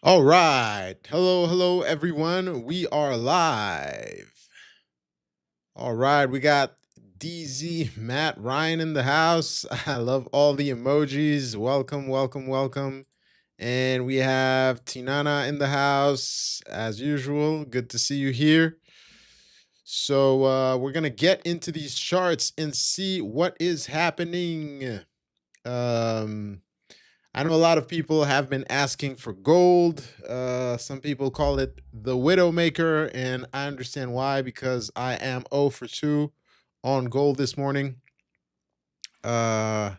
All right. Hello, everyone. We are live. All right. We got DZ, Matt, Ryan in the house. I love all the emojis. Welcome. And we have Tinana in the house as usual. Good to see you here. So, we're going to get into these charts and see what is happening. Um, I know a lot of people have been asking for gold. Some people call it the Widowmaker, and I understand why, because I am 0 for 2 on gold this morning. I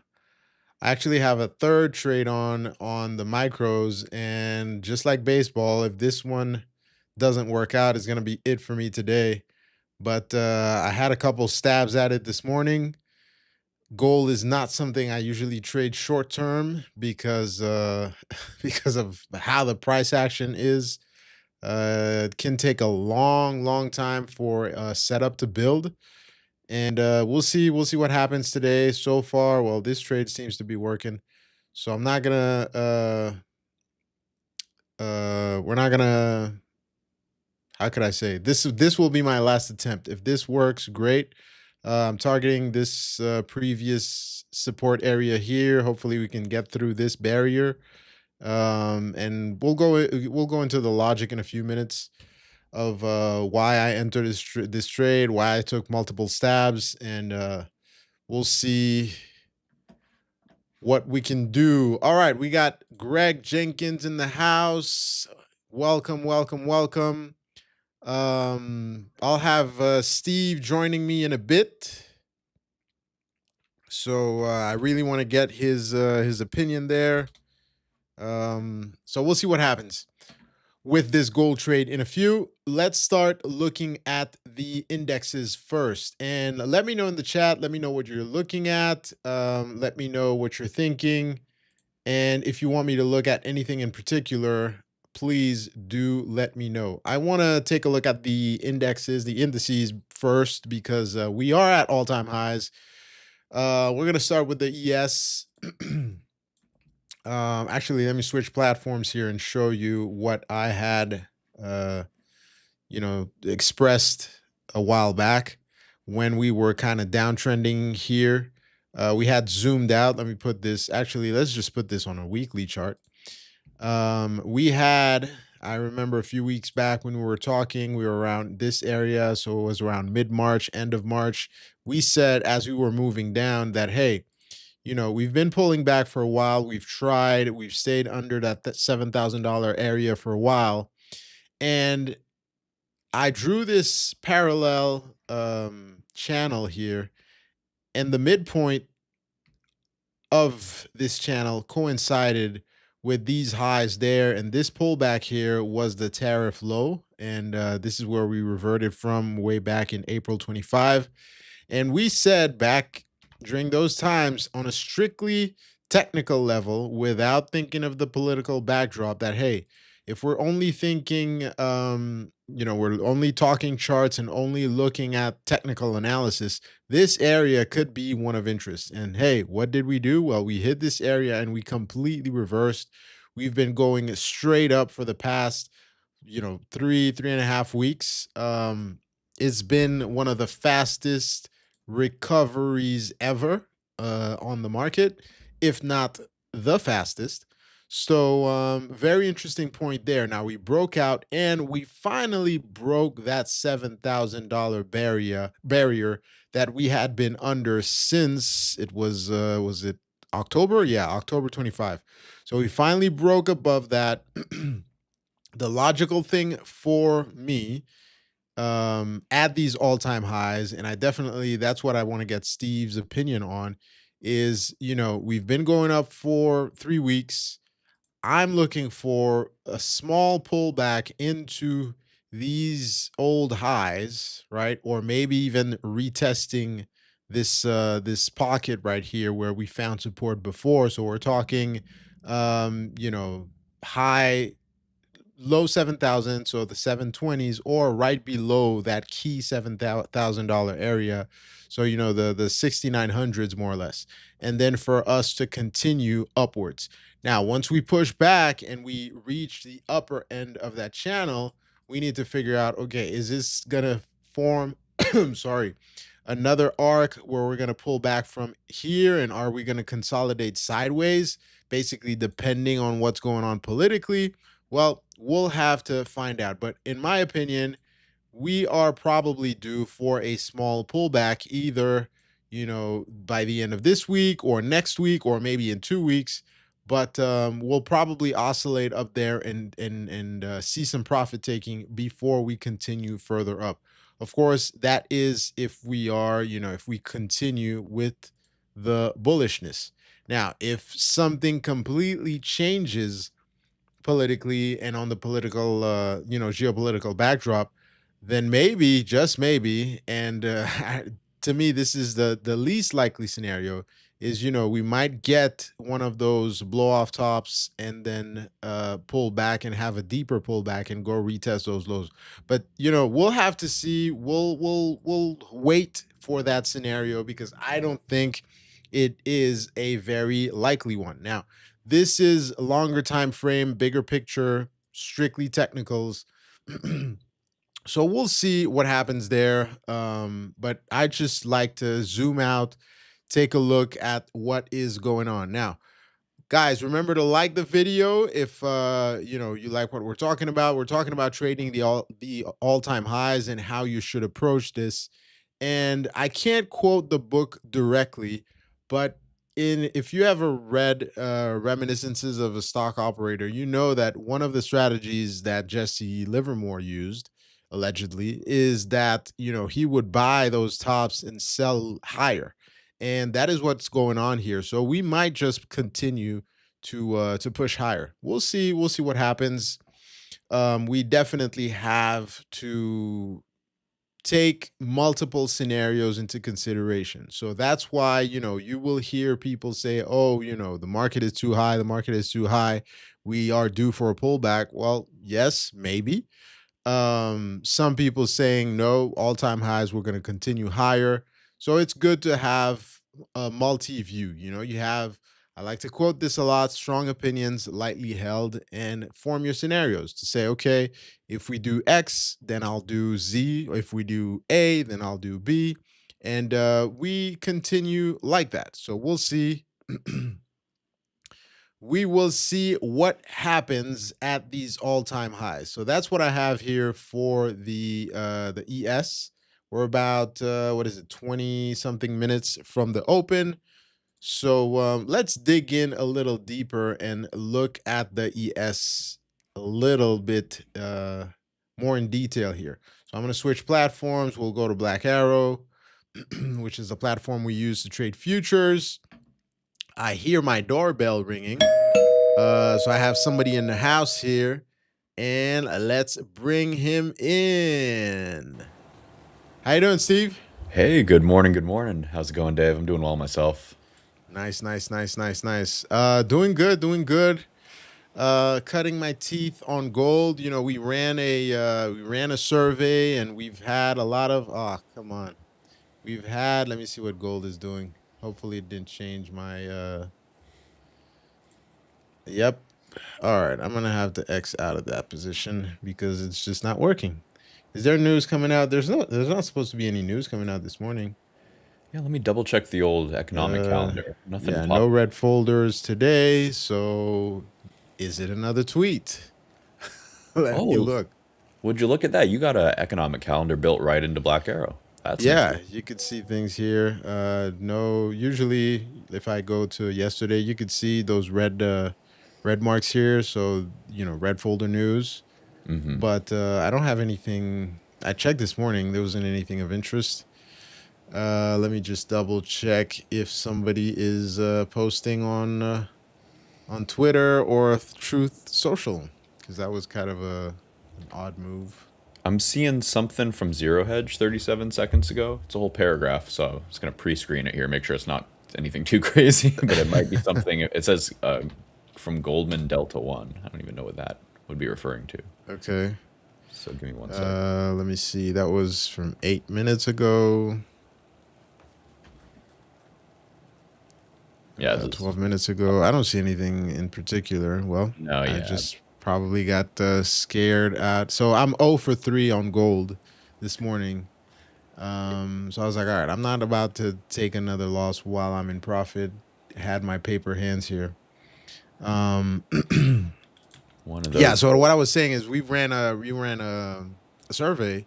actually have a third trade on the micros, and just like baseball, if this one doesn't work out, it's gonna be it for me today. But I had a couple stabs at it this morning. Gold is not something I usually trade short term because because of how the price action is. It can take a long time for a setup to build, and we'll see what happens today. So far, well, this trade seems to be working, so I'm not gonna we're not gonna, how could I say, this will be my last attempt. If this works, great. I'm targeting this previous support area here. Hopefully, we can get through this barrier, and we'll go into the logic in a few minutes of why I entered this trade, why I took multiple stabs, and we'll see what we can do. All right, we got Greg Jenkins in the house. Welcome. I'll have Steve joining me in a bit. So I really want to get his opinion there. So we'll see what happens with this gold trade in a few. Let's start looking at the indexes first. And let me know in the chat. Let me know what you're looking at. Let me know what you're thinking. And if you want me to look at anything in particular, please do let me know. I want to take a look at the indices first, because we are at all-time highs. We're going to start with the ES. Actually, let me switch platforms here and show you what I had, expressed a while back when we were kind of downtrending here. We had zoomed out. Let me put this. Actually, let's just put this on a weekly chart. We had, I remember a few weeks back when we were talking, we were around this area. So it was around mid-March, end of March. We said as we were moving down that, hey, we've been pulling back for a while. We've stayed under that $7,000 area for a while. And I drew this parallel channel here, and the midpoint of this channel coincided with these highs there, and this pullback here was the tariff low, and this is where we reverted from way back in April 25. And we said back during those times, on a strictly technical level, without thinking of the political backdrop, that hey, if we're only thinking we're only talking charts and only looking at technical analysis, this area could be one of interest. And hey, what did we do? Well, we hit this area and we completely reversed. We've been going straight up for the past, 3.5 weeks. It's been one of the fastest recoveries ever on the market, if not the fastest. So very interesting point there. Now we broke out and we finally broke that $7,000 barrier that we had been under since it was it October? Yeah, October 25. So we finally broke above that. The logical thing for me, at these all-time highs, and that's what I want to get Steve's opinion on, is we've been going up for 3 weeks. I'm looking for a small pullback into these old highs, right? Or maybe even retesting this pocket right here where we found support before. So we're talking high low 7,000, so the 720s, or right below that key $7,000 area. So, the 6,900s more or less. And then for us to continue upwards. Now, once we push back and we reach the upper end of that channel, we need to figure out, okay, is this gonna form sorry, another arc where we're gonna pull back from here, and are we gonna consolidate sideways, basically depending on what's going on politically? Well, we'll have to find out. But in my opinion, we are probably due for a small pullback, either, by the end of this week or next week or maybe in 2 weeks. But we'll probably oscillate up there and see some profit taking before we continue further up. Of course, that is if we are, if we continue with the bullishness. Now, if something completely changes politically and on the political, geopolitical backdrop, then maybe, just maybe, and to me, this is the least likely scenario. Is, we might get one of those blow off tops and then pull back and have a deeper pullback and go retest those lows. But we'll have to see. We'll wait for that scenario, because I don't think it is a very likely one. Now, this is a longer time frame, bigger picture, strictly technicals. So we'll see what happens there. But I just like to zoom out, take a look at what is going on. Now, guys, remember to like the video if you like what we're talking about. We're talking about trading the all-time highs and how you should approach this. And I can't quote the book directly, but if you ever read Reminiscences of a Stock Operator, you know that one of the strategies that Jesse Livermore used, allegedly, is that he would buy those tops and sell higher. And that is what's going on here. So we might just continue to push higher. We'll see what happens. We definitely have to take multiple scenarios into consideration. So that's why, you will hear people say, oh, the market is too high, the market is too high, we are due for a pullback. Well, yes, maybe. Some people saying no, all-time highs, we're going to continue higher. So it's good to have a multi-view. I like to quote this a lot: strong opinions lightly held, and form your scenarios to say, okay, if we do X, then I'll do Z. If we do A, then I'll do B. And we continue like that. So we'll see. We will see what happens at these all-time highs. So that's what I have here for the ES. We're about what is it, 20 something minutes from the open. So let's dig in a little deeper and look at the ES a little bit more in detail here. So I'm going to switch platforms. We'll go to Black Arrow, which is the platform we use to trade futures. I hear my doorbell ringing. So I have somebody in the house here, and let's bring him in. How you doing, Steve? Hey, good morning, good morning. How's it going, Dave? I'm doing well myself. Nice, nice, nice, nice, nice. Doing good, doing good. Cutting my teeth on gold. We ran a survey, and we've had a lot of, come on. Let me see what gold is doing. Hopefully it didn't change my yep. All right, I'm gonna have to X out of that position because it's just not working. Is there news coming out? There's not supposed to be any news coming out this morning. Yeah, let me double check the old economic Uh, calendar. Nothing yeah, no popped. red folders today. So, is it another tweet? Let me Oh, look. would you look at that? You got a economic calendar built right into Black Arrow. That's Yeah, interesting. you could see things here. No, usually if I go to yesterday, you could see those red marks here. So, red folder news. But I don't have anything. I checked this morning. There wasn't anything of interest. Let me just double check if somebody is posting on Twitter or Truth Social, because that was kind of an odd move. I'm seeing something from Zero Hedge 37 seconds ago. It's a whole paragraph, so I'm just going to pre-screen it here, make sure it's not anything too crazy, but it might be something. It says from Goldman Delta One. I don't even know what that would be referring to. Okay. So give me one sec. Let me see. That was from 8 minutes ago. Yeah, this is 12 minutes ago. I don't see anything in particular. Well, no, I yeah. just probably got scared at. So I'm 0 for 3 on gold this morning. So I was like, all right, I'm not about to take another loss while I'm in profit. Had my paper hands here. Um, One of yeah. those. So what I was saying is we ran a survey,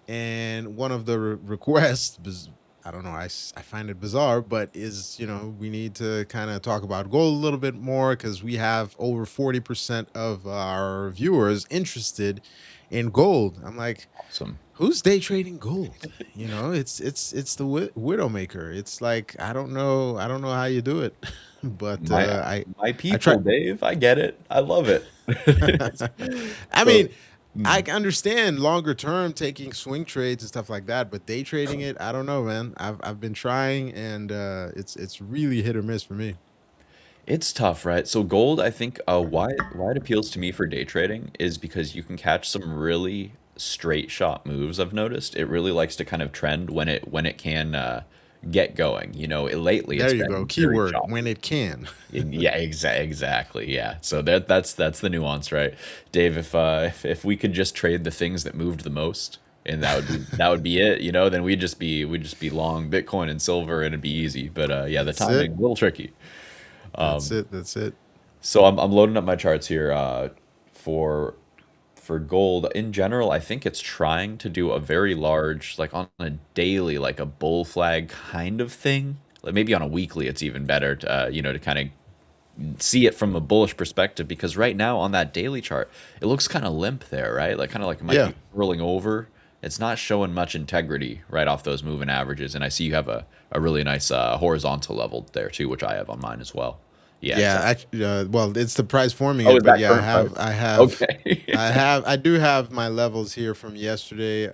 and one of the requests was, I don't know, I find it bizarre, but is, we need to kind of talk about gold a little bit more because we have over 40% of our viewers interested in gold. I'm like, Awesome. who's day trading gold? It's the widowmaker. It's like, I don't know how you do it, but My my I try. people, Dave. I get it. I love it. I So, mean, I can understand longer term taking swing trades and stuff like that, but day trading it, I don't know, man. I've been trying, and it's really hit or miss for me. it's tough, right? So gold, I think, why it appeals to me for day trading is because you can catch some really straight shot moves. I've noticed it really likes to kind of trend when it can get going. Lately There it's you go. been very Keyword choppy. when it can. Yeah, exactly. Yeah. So that's the nuance, right, Dave? If we could just trade the things that moved the most, and that would be it, then we'd just be long Bitcoin and silver, and it'd be easy. But yeah, the That's it. timing a little tricky. That's it. That's it. So I'm loading up my charts here for for gold in general. I think it's trying to do a very large, like on a daily, like a bull flag kind of thing. Like maybe on a weekly, it's even better to to kind of see it from a bullish perspective because right now on that daily chart, it looks kind of limp there, right? Like kind of like it might Yeah. be rolling over. It's not showing much integrity right off those moving averages. And I see you have a really nice horizontal level there too, which I have on mine as well. Yeah, Yeah, exactly. well, it's the price forming Oh, it, is but that yeah, current price? Okay. I do have my levels here from yesterday.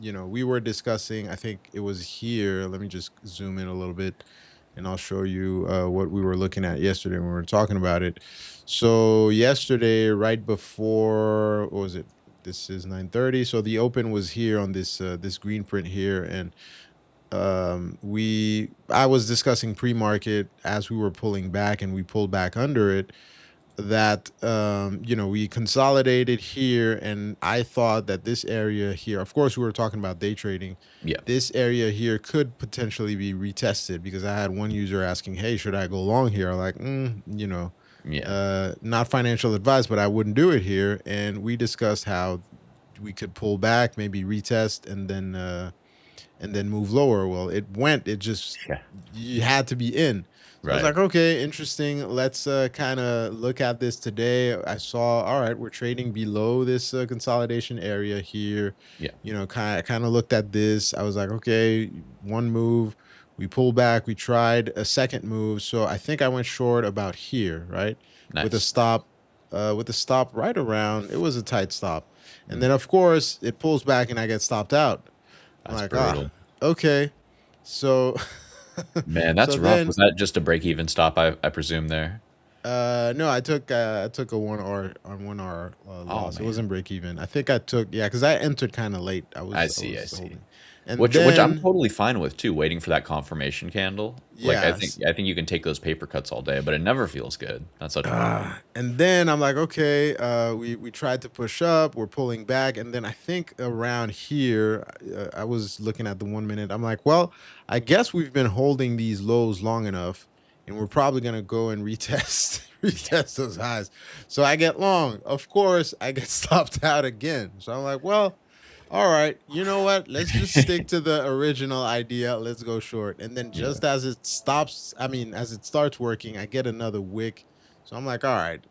We were discussing, I think it was here. Let me just zoom in a little bit and I'll show you what we were looking at yesterday when we were talking about it. So yesterday, right before, what was it? This is 9:30. So the open was here on this green print here, and we I was discussing pre-market as we were pulling back, and we pulled back under it, that we consolidated here, and I thought that this area here, of course we were talking about day trading, Yeah. this area here could potentially be retested, because I had one user asking, hey, should I go long here? I'm like, Yeah. not financial advice, but I wouldn't do it here. And we discussed how we could pull back, maybe retest, and then move lower. Well, it just, Yeah. you had to be in. So I was Right. like, okay, interesting. Let's kind of look at this today. I saw, all right, we're trading below this consolidation area here. Yeah. Kind of looked at this. I was like, okay, one move, we pull back. We tried a second move. So I think I went short about here, right? With a Nice. stop, right around. It was a tight stop. And Mm. then of course it pulls back and I get stopped out. I'm That's like, brutal. okay. So, Man, so that's rough. then, Was that just a break even stop, I presume there? no, I took a 1 hour Oh loss. It man. wasn't break even. I think I took, yeah, because I entered kind of late. I I was I see, I was see. holding, and Which I'm then, totally fine with too, waiting for that confirmation candle. Like I think yes. I think you can take those paper cuts all day, but it never feels good. That's such a bummer. And then I'm like, okay, we tried to push up, we're pulling back, and then I think around here, I was looking at the 1 minute. I'm like, well, I guess we've been holding these lows long enough, and we're probably gonna go and retest retest those highs. So I get long. Of course, I get stopped out again. So I'm like, well, all right, you know what? Let's just stick to the original idea. Let's go short. And then Yeah. just as it stops, I mean, as it starts working, I get another wick. So I'm like, all right,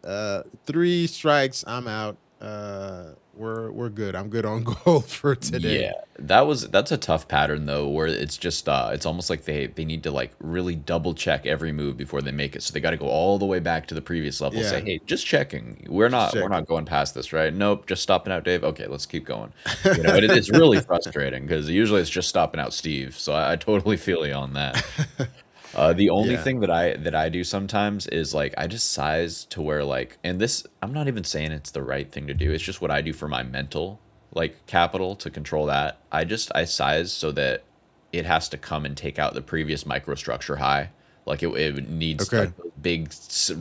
three strikes, I'm out. We're good. I'm good on gold for today. Yeah, that's a tough pattern though, where it's just it's almost like they need to like really double check every move before they make it. So they got to go all the way back to the previous level, say, Yeah, "Hey, just checking. We're just not we're checking. not going past this, right? Nope, just stopping out, Dave. Okay, let's keep going." It's really frustrating because usually it's just stopping out Steve. So I totally feel you on that. The only Yeah, thing that I do sometimes is like I just size to where like, and this I'm not even saying it's the right thing to do. It's just what I do for my mental like capital to control that. I size so that it has to come and take out the previous microstructure high. Like it needs Okay. like those big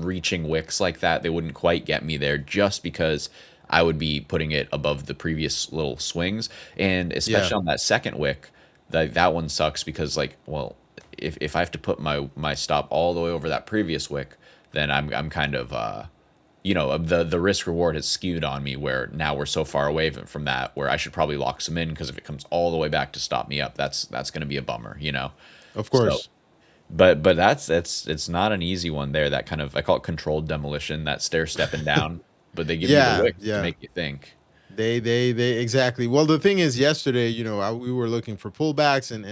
reaching wicks like that. They wouldn't quite get me there just because I would be putting it above the previous little swings, and Yeah. especially on that second wick, that one sucks because like, well, if I have to put my stop all the way over that previous wick, then I'm kind of the risk reward has skewed on me where now we're so far away from that where I should probably lock some in, because if it comes all the way back to stop me up, that's going to be a bummer. Of So course. but that's it's not an easy one there. That kind of, I call it controlled demolition, that stair stepping down, but they give you the Yeah. wick to Yeah. make you think. They exactly. Well, the thing is, yesterday, we were looking for pullbacks and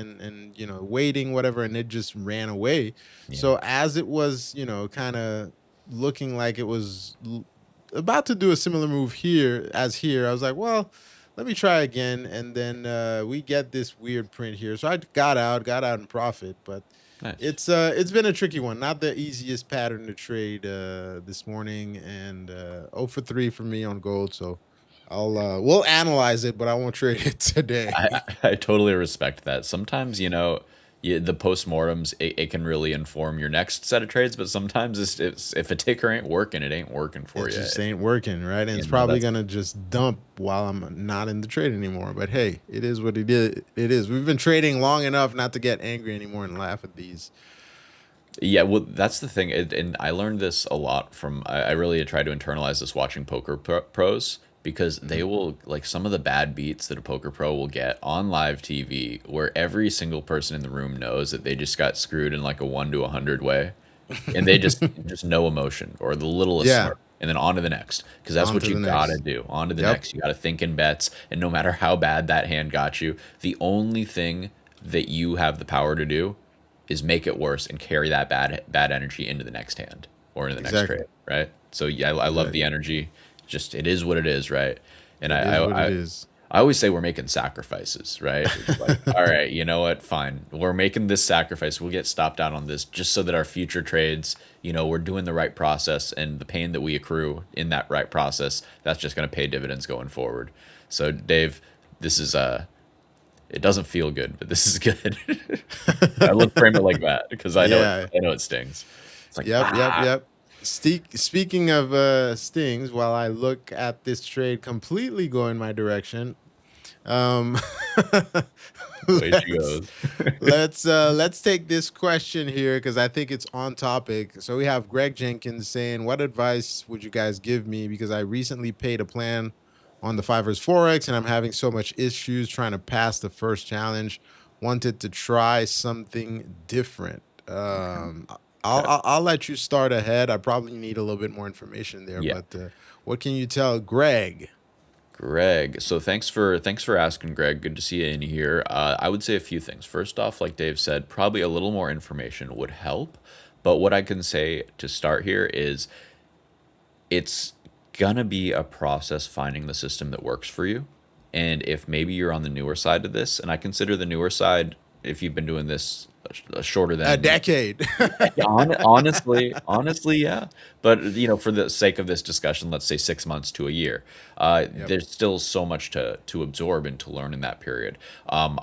waiting whatever, and it just ran away. Yeah. So as it was, kind of looking like it was about to do a similar move here as here, I was like, well, let me try again, and then we get this weird print here. So I got out in profit, but Nice. it's been a tricky one, not the easiest pattern to trade this morning, and 0 for 3 for me on gold. So we'll analyze it, but I won't trade it today. I totally respect that. Sometimes, the postmortems, it can really inform your next set of trades, but sometimes it's if a ticker ain't working, it ain't working It for you. just ain't working, right? And You it's know, probably that's gonna just dump while I'm not in the trade anymore. But hey, it is what it is. It is. We've been trading long enough not to get angry anymore and laugh at these. Yeah, well, that's the thing, and I learned this a lot from. I really try to internalize this watching poker pros, because they Mhm. will, like, some of the bad beats that a poker pro will get on live TV, where every single person in the room knows that they just got screwed in like a 1 to 100 way, and they just no emotion or the littlest Yeah, smirk, and then on to the next, because that's on what to you the gotta next. do. On to the Yep, next, you gotta think in bets, and no matter how bad that hand got you, the only thing that you have the power to do is make it worse and carry that bad energy into the next hand or into the next exactly, trade, right? So yeah, I love the exactly. energy. Just, it is what it is, right? And It is what it is. I always say we're making sacrifices, right? It's like, all right, you know what? Fine, we're making this sacrifice. We'll get stopped out on this just so that our future trades, we're doing the right process, and the pain that we accrue in that right process, that's just going to pay dividends going forward. So Dave, this is it doesn't feel good, but this is good. I would frame it like that because Yeah. I know it stings. It's like, Yep. Yep. ah, Yep. Speaking of stings, while I look at this trade completely going my direction, um, away she let's goes. let's take this question here because I think it's on topic. So we have Greg Jenkins saying, "What advice would you guys give me? Because I recently paid a plan on the Fivers Forex, and I'm having so much issues trying to pass the first challenge. Wanted to try something different." Okay. I'll let you start ahead. I probably need a little bit more information there, Yeah. but what can you tell Greg? Greg. So thanks for asking, Greg. Good to see you in here. I would say a few things. First off, like Dave said, probably a little more information would help. But what I can say to start here is it's gonna be a process finding the system that works for you. And if maybe you're on the newer side of this, and I consider the newer side, if you've been doing this shorter A than, decade. yeah, honestly, yeah. But for the sake of this discussion, let's say 6 months to a year. Yep. There's still so much to absorb and to learn in that period. I'm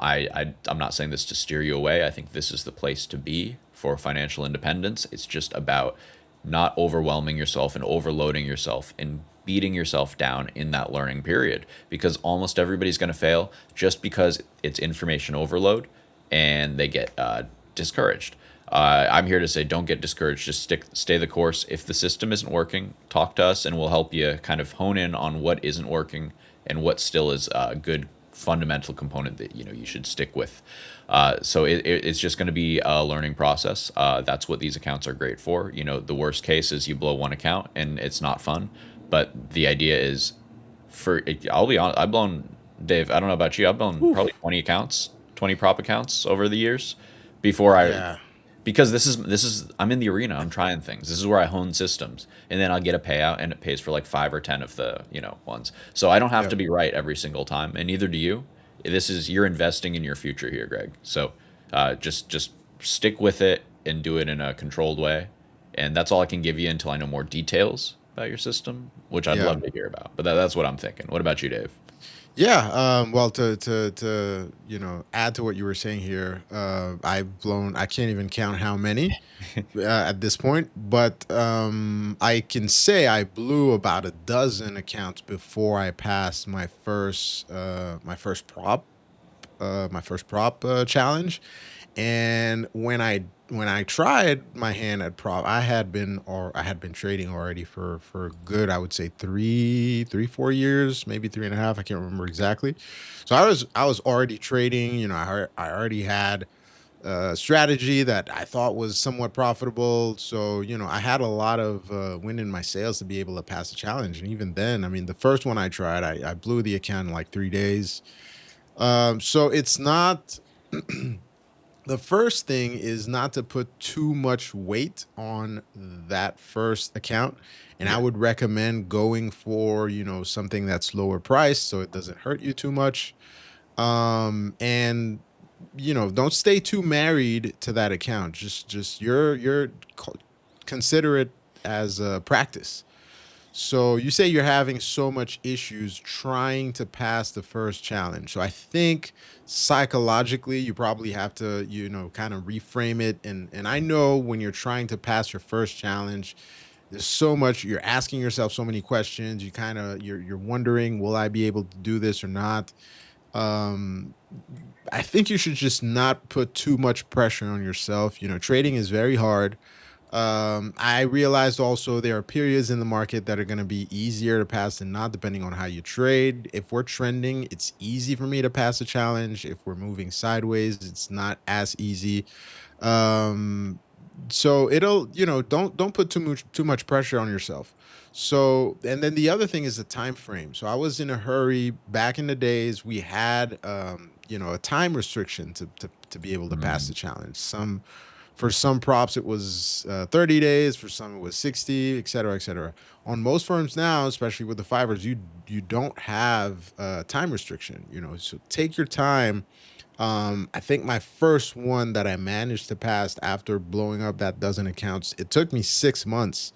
not saying this to steer you away. I think this is the place to be for financial independence. It's just about not overwhelming yourself and overloading yourself and beating yourself down in that learning period, because almost everybody's going to fail just because it's information overload and they get discouraged. I'm here to say don't get discouraged. Just stay the course. If the system isn't working, talk to us and we'll help you kind of hone in on what isn't working and what still is a good fundamental component that you should stick with. So it's just going to be a learning process. That's what these accounts are great for. The worst case is you blow one account and it's not fun. But the idea is, I'll be honest, I've blown, Dave, I don't know about you, I've blown Whew. probably 20 accounts, 20 prop accounts over the years before Yeah. because this is I'm in the arena. I'm trying things. This is where I hone systems, and then I'll get a payout, and it pays for like 5 or 10 of the ones. So I don't have to Yep. be right every single time, and neither do you. You're investing in your future here, Greg. So just stick with it and do it in a controlled way, and that's all I can give you until I know more details about your system, which I'd Yeah. love to hear about. But that's what I'm thinking. What about you, Dave? Yeah. Well, to add to what you were saying here, I've blown. I can't even count how many at this point, but I can say I blew about a dozen accounts before I passed my first prop challenge. And when I tried my hand at prop, I had been trading already for good, I would say 4 years, maybe 3.5. I can't remember exactly. So I was already trading. I already had a strategy that I thought was somewhat profitable. So I had a lot of wind in my sails to be able to pass the challenge. And even then, I mean, the first one I tried, I blew the account in like 3 days. So it's not. The first thing is not to put too much weight on that first account. And I Yeah. would recommend going for, something that's lower priced so it doesn't hurt you too much. And don't stay too married to that account. Just consider it as a practice. So you say you're having so much issues trying to pass the first challenge. So I think psychologically you probably have to, kind of reframe it. And I know when you're trying to pass your first challenge, there's so much you're asking yourself so many questions. You're wondering, will I be able to do this or not? Um I think you should just not put too much pressure on yourself. Trading is very hard. I realized also there are periods in the market that are going to be easier to pass than not, depending on how you trade. If we're trending, it's easy for me to pass a challenge. If we're moving sideways, it's not as easy. So it'll, don't put too much pressure on yourself. So, and then the other thing is the time frame. So I was in a hurry back in the days. We had, a time restriction to be able to pass the Mm, challenge. For some props, it was 30 days. For some, it was 60, et cetera, et cetera. On most firms now, especially with the fivers, you don't have a time restriction. So take your time. I think my first one that I managed to pass after blowing up that dozen accounts, it took me 6 months,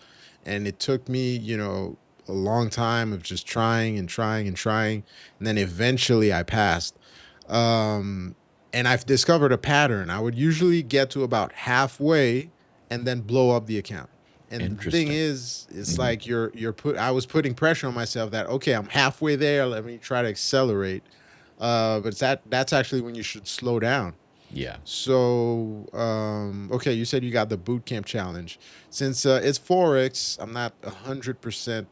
and it took me, a long time of just trying and trying and trying, and then eventually I passed. Um, and I've discovered a pattern. I would usually get to about halfway and then blow up the account. And the thing interesting. is, it's Hmm. like I was putting pressure on myself that okay, I'm halfway there. Let me try to accelerate. But that's actually when you should slow down. Yeah. So, okay, you said you got the boot camp challenge. Since it's Forex, I'm not 100%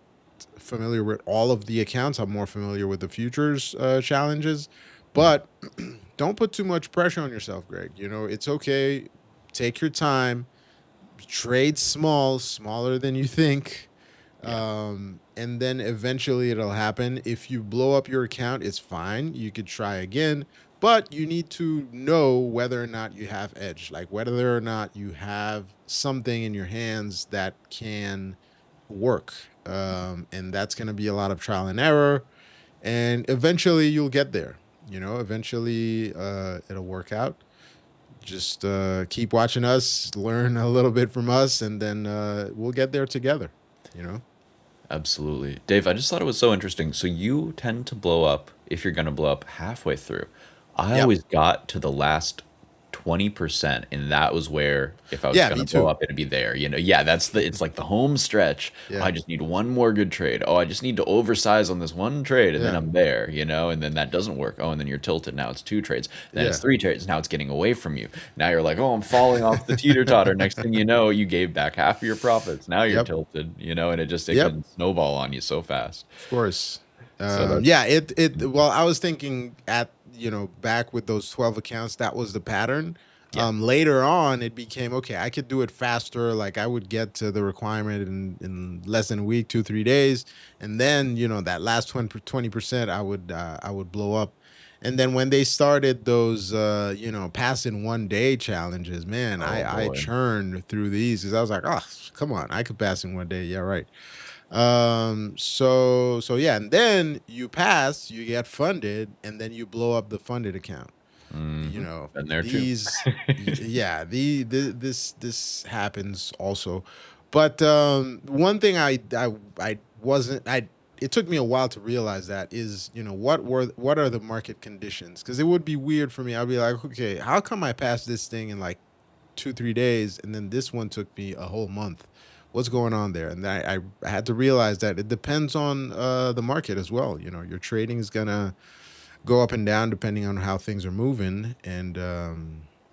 familiar with all of the accounts. I'm more familiar with the futures challenges, Mm, but don't put too much pressure on yourself, Greg. It's okay. Take your time. Trade small, smaller than you think. yeah. And then eventually it'll happen. If you blow up your account, it's fine. You could try again, but you need to know whether or not you have edge, like whether or not you have something in your hands that can work. And that's going to be a lot of trial and error. And eventually you'll get there. Eventually it'll work out. Just keep watching us, learn a little bit from us, and then we'll get there together. You know? Absolutely. Dave, I just thought it was so interesting. So you tend to blow up if you're going to blow up halfway through. I Yep. always got to the last 20%, and that was where if I was Yeah, going me to blow too. up, it'd be there. Yeah, it's like the home stretch. Oh, I Yeah. just need one more good trade. Oh, I just need to oversize on this one trade, and then Yeah. I'm there, and then that doesn't work. Oh, and then you're tilted. Now it's two trades. Then it's Yeah. three trades. Now it's getting away from you. Now you're like, oh, I'm falling off the teeter totter. Next thing you know, you gave back half of your profits. Now you're Yep. tilted, and it Yep. can snowball on you so fast. Of course. So that's Yeah, well, I was thinking back with those 12 accounts, that was the pattern. yeah. Later on, it became okay, I could do it faster. Like I would get to the requirement in less than a week, 2, 3 days. And then, that last 20%, I would blow up. And then when they started those, pass in 1 day challenges, man, Oh I boy. churned through these because I was like, oh, come on, I could pass in 1 day. Yeah, right. So yeah, and then you pass, you get funded, and then you blow up the funded account. Hmm. Been there too. These yeah, this happens also. But one thing I wasn't I it took me a while to realize that is, what are the market conditions? Because it would be weird for me. I'd be like, okay, how come I passed this thing in like 2 3 days, and then this one took me a whole month? What's going on there? And I had to realize that it depends on the market as well. Your trading is gonna go up and down depending on how things are moving, and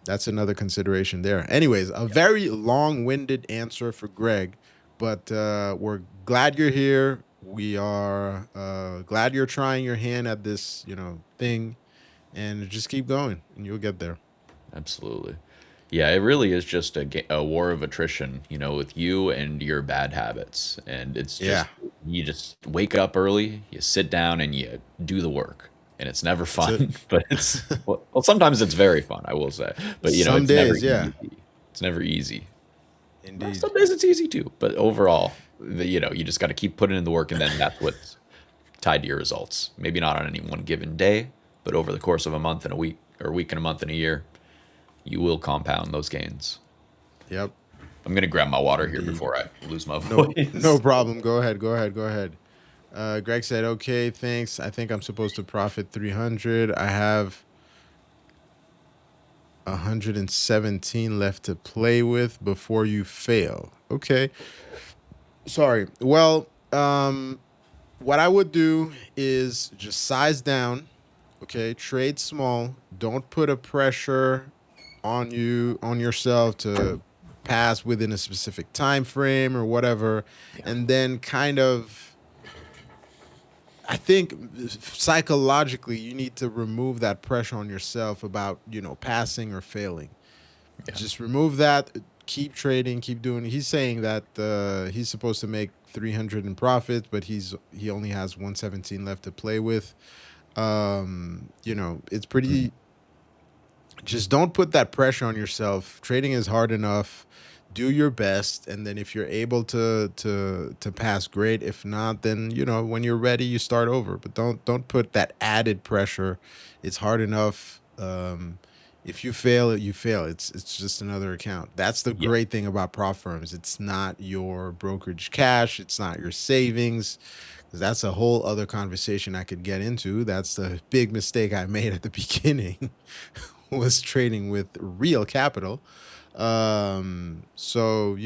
that's another consideration there. Anyways, a very long-winded answer for Greg, but we're glad you're here. We are glad you're trying your hand at this, thing, and just keep going, and you'll get there. Absolutely. Yeah, it really is just a war of attrition, with you and your bad habits. And it's Yeah, just, you just wake up early, you sit down, and you do the work. And it's never that's it. fun, but well, sometimes it's very fun, I will say. But, Some it's never days, yeah, easy. It's never easy. Well, indeed. some days it's easy too, but overall, you just got to keep putting in the work, and then that's what's tied to your results. Maybe not on any one given day, but over the course of a month and a week, or a week and a month and a year, you will compound those gains. Yep, I'm gonna grab my water here indeed. before I lose my No, no voice. problem. Go ahead. Go ahead. Go ahead. Greg said, "Okay, thanks. I think I'm supposed to profit 300. I have 117 left to play with before you fail." Okay. Sorry. Well, what I would do is just size down. Okay, trade small. Don't put a pressure on yourself to pass within a specific time frame or whatever, Yeah. and then kind of, I think psychologically you need to remove that pressure on yourself about, passing or failing. Yeah. Just remove that. Keep trading. Keep doing. He's saying that he's supposed to make 300 in profit, but he only has 117 left to play with. It's Mm. pretty. Just don't put that pressure on yourself. Trading is hard enough. Do your best, and then if you're able to pass, great. If not, then when you're ready, you start over. But don't put that added pressure. It's hard enough. If you fail, you fail. It's just another account. That's the Yeah. great thing about prop firms. It's not your brokerage cash. It's not your savings. 'Cause that's a whole other conversation I could get into. That's the big mistake I made at the beginning, was trading with real capital. So,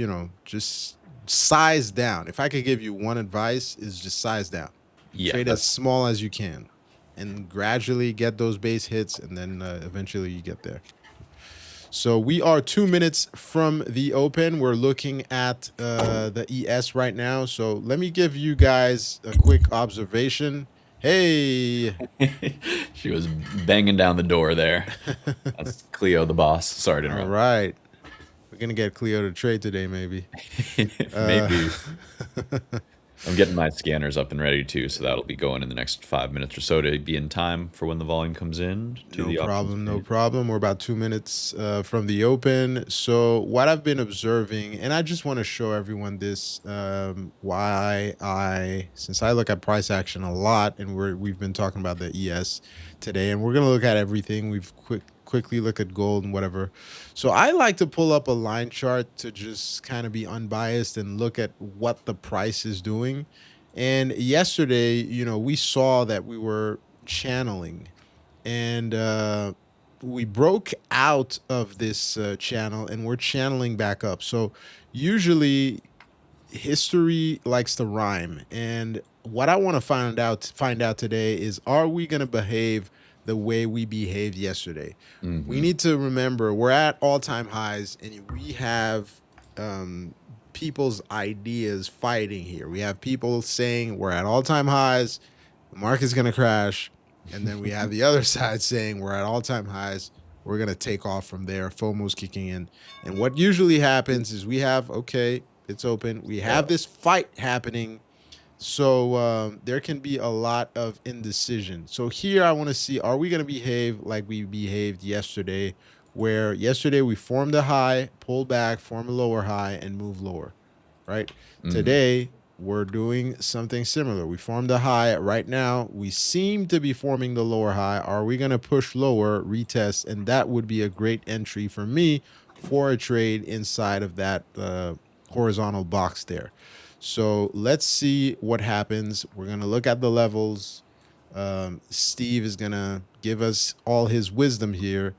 just size down. If I could give you one advice, is just size down. Yeah. Trade as small as you can, and gradually get those base hits, and then eventually you get there. So we are 2 minutes from the open. We're looking at the ES right now. So let me give you guys a quick observation. Hey, She was banging down the door there. That's Cleo, the boss. Sorry to all interrupt. right. We're gonna get Cleo to trade today, maybe. Uh, Maybe. I'm getting my scanners up and ready too, so that'll be going in the next 5 minutes or so to be in time for when the volume comes in to No the options problem, no page. problem. We're about 2 minutes from the open. So, what I've been observing, and I just want to show everyone this, since I look at price action a lot, and we've been talking about the ES today, and we're gonna look at everything. We've quickly look at gold and whatever. So, I like to pull up a line chart to just kind of be unbiased and look at what the price is doing. And yesterday, we saw that we were channeling, and we broke out of this channel, and we're channeling back up. So usually history likes to rhyme, and what I want to find out today is, are we going to behave the way we behaved yesterday? We Hmm. need to remember we're at all-time highs, and we have um, people's ideas fighting here. We have people saying we're at all-time highs, the market's going to crash, and then we have the other side saying we're at all-time highs, we're going to take off from there. FOMO's kicking in. And what usually happens is we have, okay, it's open. We Yeah. have this fight happening. So there can be a lot of indecision. So here I want to see, are we going to behave like we behaved yesterday, where yesterday we formed a high, pull back, form a lower high, and move lower, right? Hmm. Today, we're doing something similar. We formed a high. Right now, we seem to be forming the lower high. Are we going to push lower, retest? And that would be a great entry for me for a trade inside of that horizontal box there. So let's see what happens. We're going to look at the levels. Steve is going to give us all his wisdom here,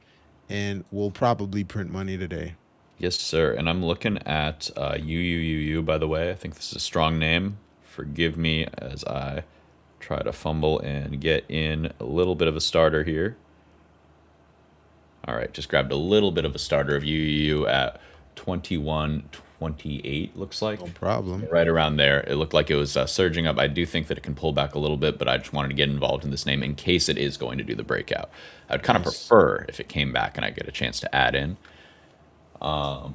and we'll probably print money today. Yes, sir. And I'm looking at UUUU, by the way. I think this is a strong name. Forgive me as I try to fumble and get in a little bit of a starter here. All right, just grabbed a little bit of a starter of UUU at 21.28, looks like. No problem. Right around there. It looked like it was surging up. I do think that it can pull back a little bit, but I just wanted to get involved in this name in case it is going to do the breakout. I'd kind of Nice. prefer if it came back and I get a chance to add in. All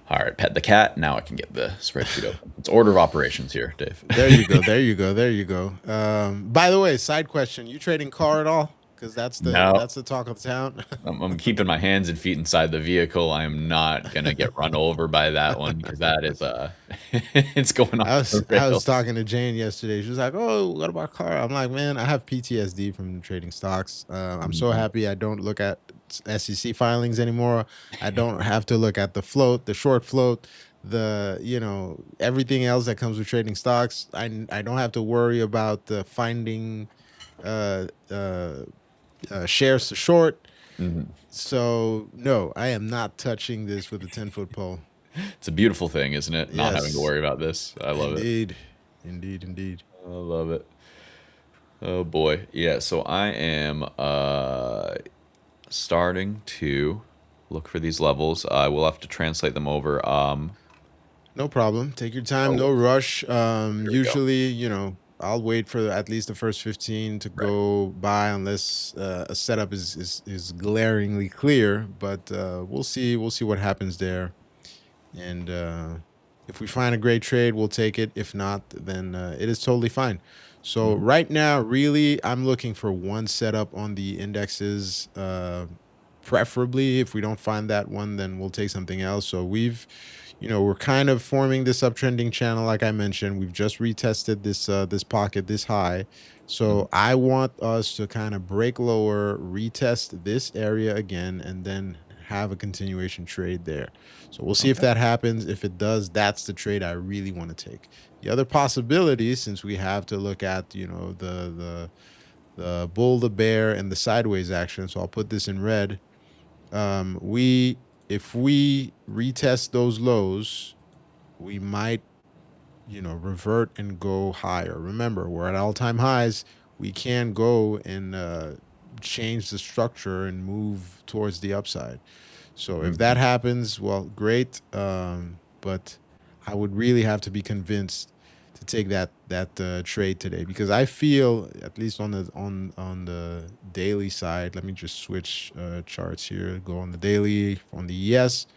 right, pet the cat. Now I can get the spreadsheet open. It's order of operations here, Dave. There you go. There you go. There you go. By the way, side question: you trading car at all? Because No, that's the talk of the town. I'm keeping my hands and feet inside the vehicle. I am not gonna get run over by that one because that is it's going I off was the I was rails. talking to Jane yesterday. She was like, "Oh, what about car?" I'm like, "Man, I have PTSD from trading stocks. I'm so Mhm. happy I don't look at SEC filings anymore. I don't have to look at the float, the short float, the everything else that comes with trading stocks. I don't have to worry about finding uh, uh, shares to short. Mhm. So no, I am not touching this with a 10-foot pole. It's a beautiful thing, isn't it? Not having to Yes, worry about this. I love it. indeed, indeed, indeed. I love it. Oh boy. Yeah, so I am starting to look for these levels. I will have to translate them over. No problem. Take your time. Oh, No rush. here we go. Usually, I'll wait for at least the first 15 to Right. go by unless a setup is glaringly clear. But we'll see. We'll see what happens there. And if we find a great trade, we'll take it. If not, then it is totally fine. So Mhm. right now, really, I'm looking for one setup on the indexes. Preferably, if we don't find that one, then we'll take something else. So we're kind of forming this uptrending channel, like I mentioned. We've just retested this pocket, this high. Mhm. So I want us to kind of break lower, retest this area again, and then have a continuation trade there. So we'll see if Okay. that happens. If it does, that's the trade I really want to take. The other possibility, since we have to look at, the bull, the bear, and the sideways action. So I'll put this in red. We If we retest those lows, we might, revert and go higher. Remember, we're at all-time highs. We can go and change the structure and move towards the upside. So if that Mhm. happens, well, great. But I would really have to be convinced to take that trade today because I feel, at least on the daily side. Let me just switch charts here. Go on the daily on the ES.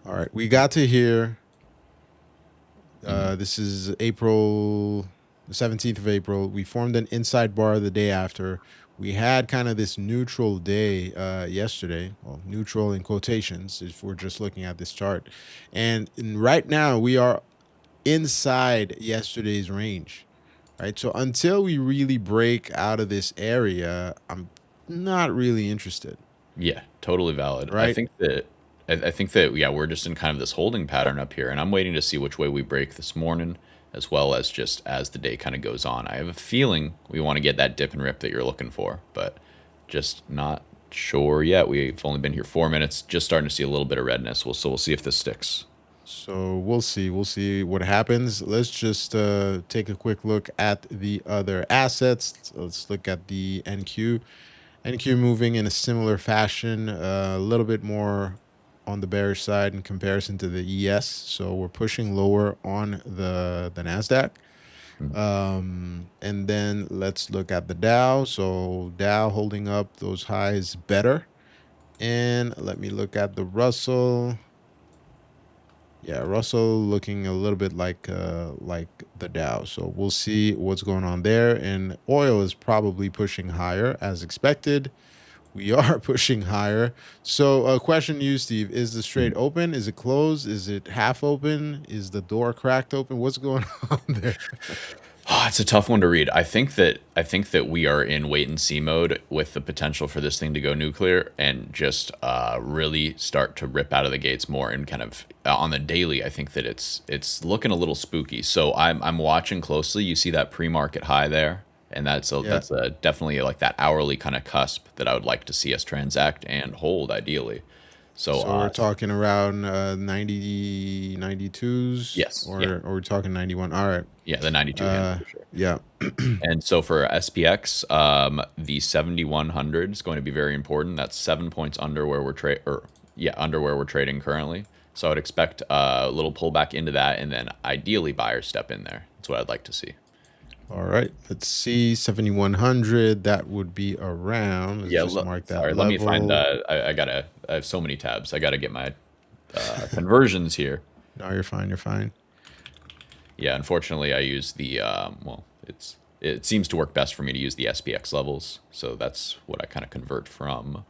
All right, we got to here. Mhm. This is April, the 17th of April. We formed an inside bar the day after. We had kind of this neutral day yesterday. Well, neutral in quotations if we're just looking at this chart. And right now we are inside yesterday's range, right? So until we really break out of this area, I'm not really interested, Yeah, totally valid. I right? think that I think that yeah, we're just in kind of this holding pattern up here, and I'm waiting to see which way we break this morning, as well as just as the day kind of goes on. I have a feeling we want to get that dip and rip that you're looking for, but just not sure yet. We've only been here 4 minutes, just starting to see a little bit of redness. We'll see if this sticks. So we'll see. We'll see what happens. Let's just take a quick look at the other assets. Let's look at the NQ. NQ moving in a similar fashion, a little bit more on the bearish side in comparison to the ES. So we're pushing lower on the Nasdaq. Mm. And then let's look at the Dow. So Dow holding up those highs better. And let me look at the Russell. Yeah, Russell looking a little bit like the Dow. So we'll see what's going on there. And oil is probably pushing higher as expected. We are pushing higher. So a question to you, Steve: is the straight Mm. open? Is it closed? Is it half open? Is the door cracked open? What's going on there? Oh, it's a tough one to read. I think that we are in wait and see mode with the potential for this thing to go nuclear and just really start to rip out of the gates more and kind of on the daily. I think that it's looking a little spooky. So I'm watching closely. You see that pre-market high there, and Yeah. that's definitely like that hourly kind of cusp that I would like to see us transact and hold ideally. So So we're talking around 90, 92s, yes, yeah, or we're talking 91. All right. yeah, the 92 handle for sure. Yeah. And so for SPX, the 7100 is going to be very important. That's 7 points under where we're under where we're trading currently. So I would expect a little pullback into that, and then ideally buyers step in there. That's what I'd like to see. All right. Let's see. 7100. That would be around. Let's Yeah, just mark that sorry. Let me find. level. I have so many tabs. I gotta get my conversions here. No, you're fine. You're fine. Yeah, unfortunately, I use the it seems to work best for me to use the SPX levels, so that's what I kind of convert from.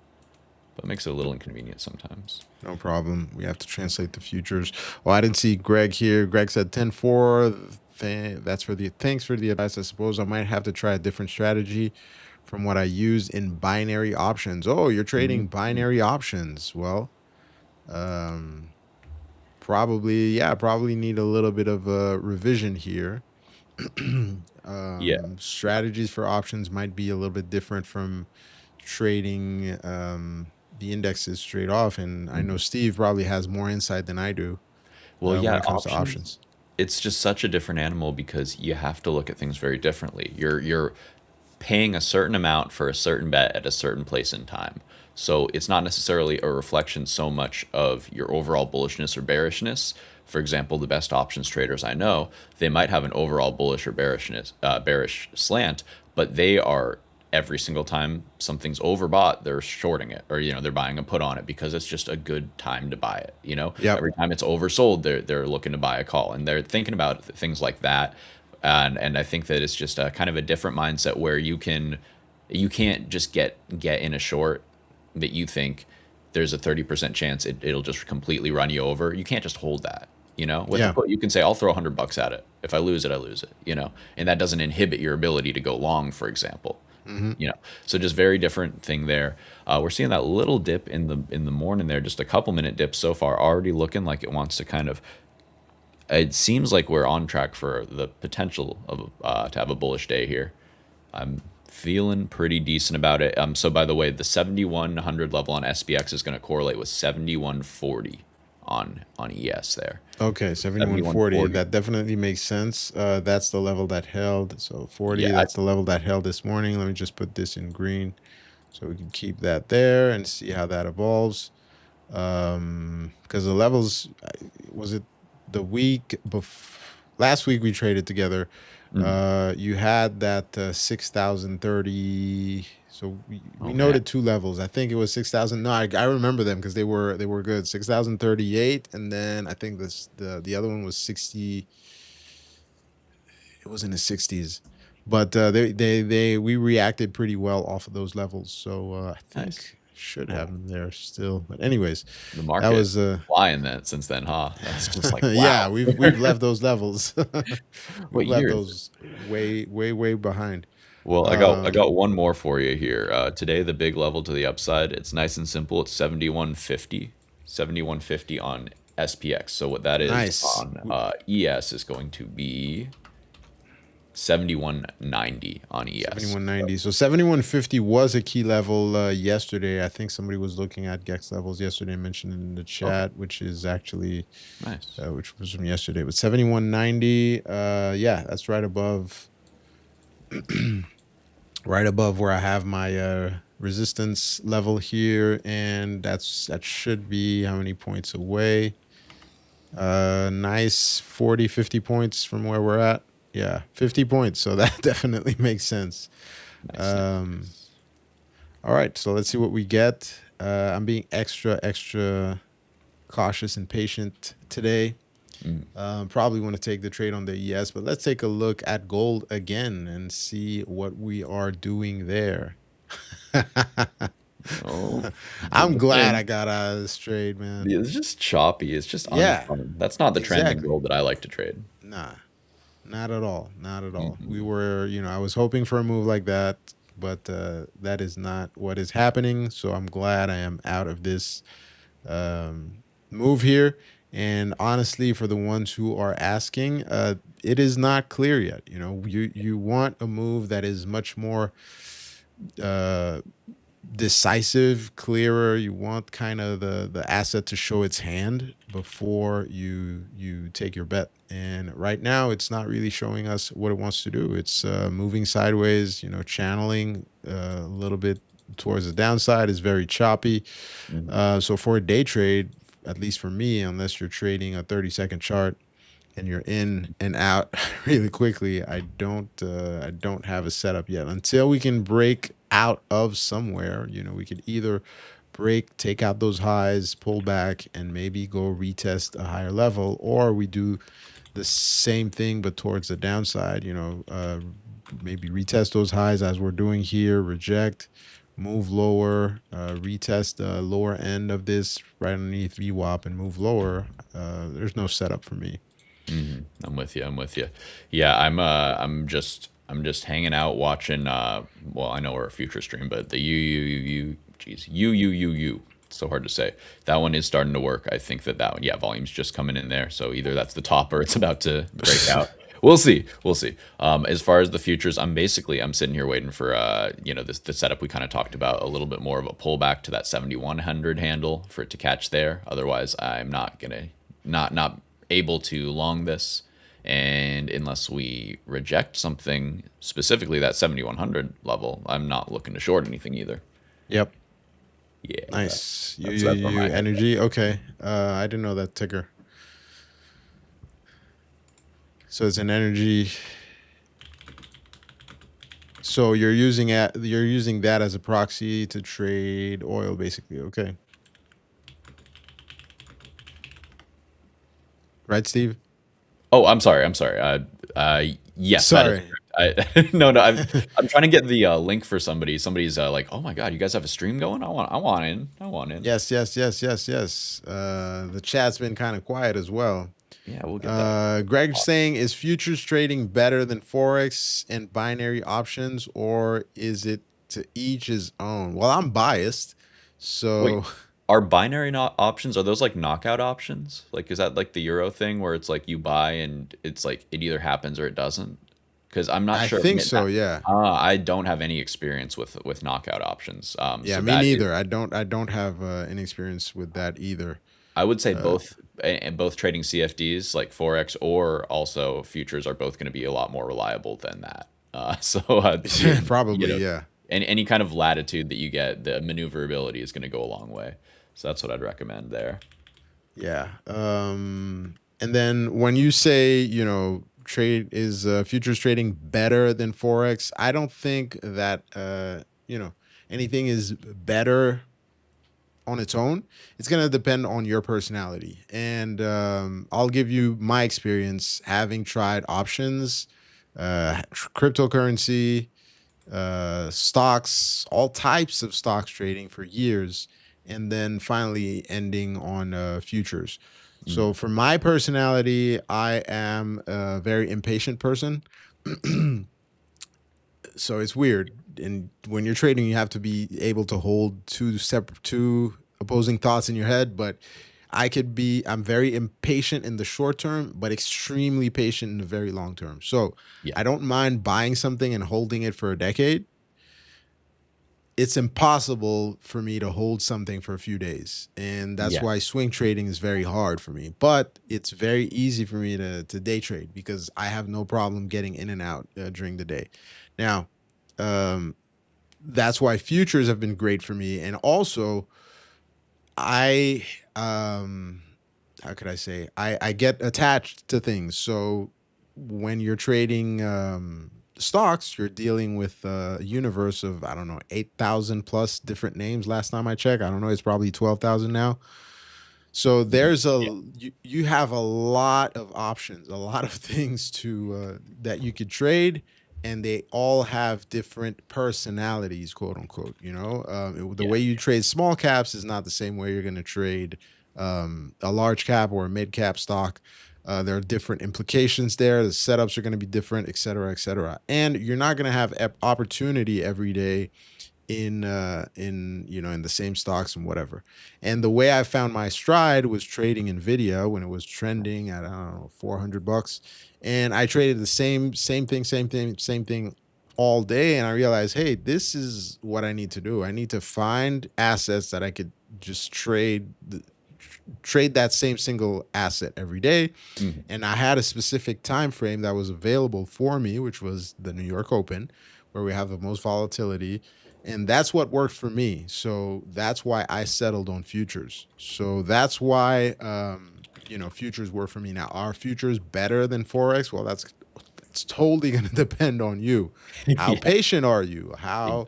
But it makes it a little inconvenient sometimes. No problem. We have to translate the futures. Oh, I didn't see Greg here. Greg said 10-4. That's for the thanks for the advice. I suppose I might have to try a different strategy from what I use in binary options. Oh, you're trading Mhm. binary options. Well, um, probably need a little bit of a revision here. Yeah. Strategies for options might be a little bit different from trading the indexes straight off. And I know Mhm. Steve probably has more insight than I do Well, when yeah, it comes to options. options. It's just such a different animal because you have to look at things very differently. You're paying a certain amount for a certain bet at a certain place in time. So it's not necessarily a reflection so much of your overall bullishness or bearishness. For example, the best options traders I know, they might have an overall bullish or bearish slant, but they are every single time something's overbought, they're shorting it, or they're buying a put on it because it's just a good time to buy it. Yep. Every time it's oversold, they're looking to buy a call, and they're thinking about things like that. And I think that it's just a kind of a different mindset where you can't just get in a short that you think there's a 30% chance it'll just completely run you over. You can't just hold that. With a Yeah. put, you can say, I'll throw $100 at it. If I lose it, I lose it, and that doesn't inhibit your ability to go long, for example. Hmm. So just very different thing there. We're seeing that little dip in the morning there, just a couple minute dip so far, already looking like it wants to kind of. It seems like we're on track for the potential of to have a bullish day here. I'm feeling pretty decent about it. So by the way, the 7100 level on SPX is going to correlate with 7140 on ES there. Okay. So 7140. 7140. That definitely makes sense. That's the level that held. So 40, Yeah, that's the level that held this morning. Let me just put this in green so we can keep that there and see how that evolves. Because the levels, was it the week before? Last week we traded together. mhm. You had that 6,030. So we Okay. noted two levels. I think it was 6,000. No, I remember them because they were good. 6,038, and then I think the other one was 60. It was in the 60s, but we reacted pretty well off of those levels. So I Nice. think should have Well, them there still. But anyways, the that market was flying then since then, huh? That's just like yeah, wow. we've left those levels. We've What left year is it? those way behind. Well, I Um, got one more for you here. Today, the big level to the upside. It's nice and simple. It's 7150, 7150 on SPX. So what that is nice. on ES is going to be 7190 on ES. So 7190. So 7150 was a key level yesterday. I think somebody was looking at Gex levels yesterday, mentioned in the okay, chat, which is actually nice. which was from yesterday. But 7190, yeah, that's right above where I have my resistance level here, and that should be how many points away? Nice 40, 50 points from where we're at. Yeah, 50 points. So that definitely makes sense. Nice, Um, nice. all right, so let's see what we get. I'm being extra cautious and patient today. Mm. Probably want to take the trade on the ES, but let's take a look at gold again and see what we are doing there. Oh, I'm the glad I thing. got out of this trade, man. It's just choppy. It's just Yeah, unfun. That's not the trend in exactly. gold that I like to trade. Nah, Not at all. Not at all. We Hmm. were, I was hoping for a move like that, but that is not what is happening. So I'm glad I am out of this move here. And honestly, for the ones who are asking, it is not clear yet. You want a move that is much more uh, decisive, clearer. You want kind of the asset to show its hand before you take your bet. And right now, it's not really showing us what it wants to do. It's moving sideways. Channeling a little bit towards the downside is very choppy. Hmm. So for a day trade, at least for me, unless you're trading a 30-second chart and you're in and out really quickly, I don't have a setup yet. Until we can break out of somewhere, we could either take out those highs, pull back, and maybe go retest a higher level, or we do the same thing but towards the downside. Maybe retest those highs as we're doing here, reject, move lower, retest the lower end of this right underneath VWAP and move lower. There's no setup for me. I'm with you. I'm with you. Yeah, I'm just hanging out watching. Well, I know we're a future stream, but the geez, U. It's so hard to say. That one is starting to work. I think that one, yeah, volume's just coming in there. So either that's the top or it's about to break out. We'll see. We'll see. As far as the futures, I'm sitting here waiting for this the setup we kind of talked about, a little bit more of a pullback to that 7100 handle for it to catch there. Otherwise, I'm not gonna not able to long this, and unless we reject something specifically that 7100 level, I'm not looking to short anything either. Yep. Yeah, Nice. You, you, that's where you my head's at. energy. Okay. I didn't know that ticker. So it's an energy. So you're using that as a proxy to trade oil, basically. Okay. Right, Steve? Oh, I'm sorry. I'm sorry. Yes, that is Sorry. correct. No, no. I'm trying to get the link for somebody. Somebody's like, "Oh my god, you guys have a stream going? I want in. I want in." Yes, yes, yes, yes, yes. The chat's been kind of quiet as well. Yeah, we'll get that. Greg's saying, is futures trading better than Forex and binary options, or is it to each his own? Well, I'm biased. Wait, So are binary not options? Are those like knockout options? Like, is that like the Euro thing where it's like you buy and it's like it either happens or it doesn't? Because I'm not I sure. think so, yeah. I don't have any experience with knockout options. Yeah, So me that is, neither. I don't have any experience with that either. I would say Uh, both, and both trading CFDs like Forex or also futures are both going to be a lot more reliable than that. You Probably, know, yeah. any kind of latitude that you get, the maneuverability is going to go a long way. So that's what I'd recommend there. Yeah. And then when you say, trade is futures trading better than Forex, I don't think that anything is better on its own. It's going to depend on your personality. And I'll give you my experience having tried options, cryptocurrency, stocks, all types of stocks trading for years, and then finally ending on futures. So, Mm. for my personality, I am a very impatient person. So it's weird. And when you're trading, you have to be able to hold two opposing thoughts in your head. But I'm very impatient in the short term, but extremely patient in the very long term. So Yeah. I don't mind buying something and holding it for a decade. It's impossible for me to hold something for a few days. And that's Yeah. why swing trading is very hard for me. But it's very easy for me to day trade because I have no problem getting in and out during the day. Now, um, that's why futures have been great for me. And also, I how could I say, I get attached to things. So when you're trading stocks, you're dealing with a universe of, I don't know, 8,000 plus different names. Last time I checked, I don't know, it's probably 12,000 now. So Mhm. there's you have a lot of options, a lot of things to that you could trade, and they all have different personalities, quote unquote. The Yeah. way you trade small caps is not the same way you're going to trade a large cap or a mid cap stock. There are different implications there. The setups are going to be different, et cetera, et cetera. And you're not going to have opportunity every day in in the same stocks and whatever. And the way I found my stride was trading Nvidia when it was trending at, I don't know, $400, and I traded the same thing all day, and I realized, hey, this is what I need to do. I need to find assets that I could just trade that same single asset every day. Mhm. And I had a specific time frame that was available for me, which was the New York Open, where we have the most volatility, and that's what worked for me. So that's why I settled on futures. So that's why futures work for me. Now, are futures better than forex? Well, that's it's totally going to depend on you. How Yeah, patient are you? How,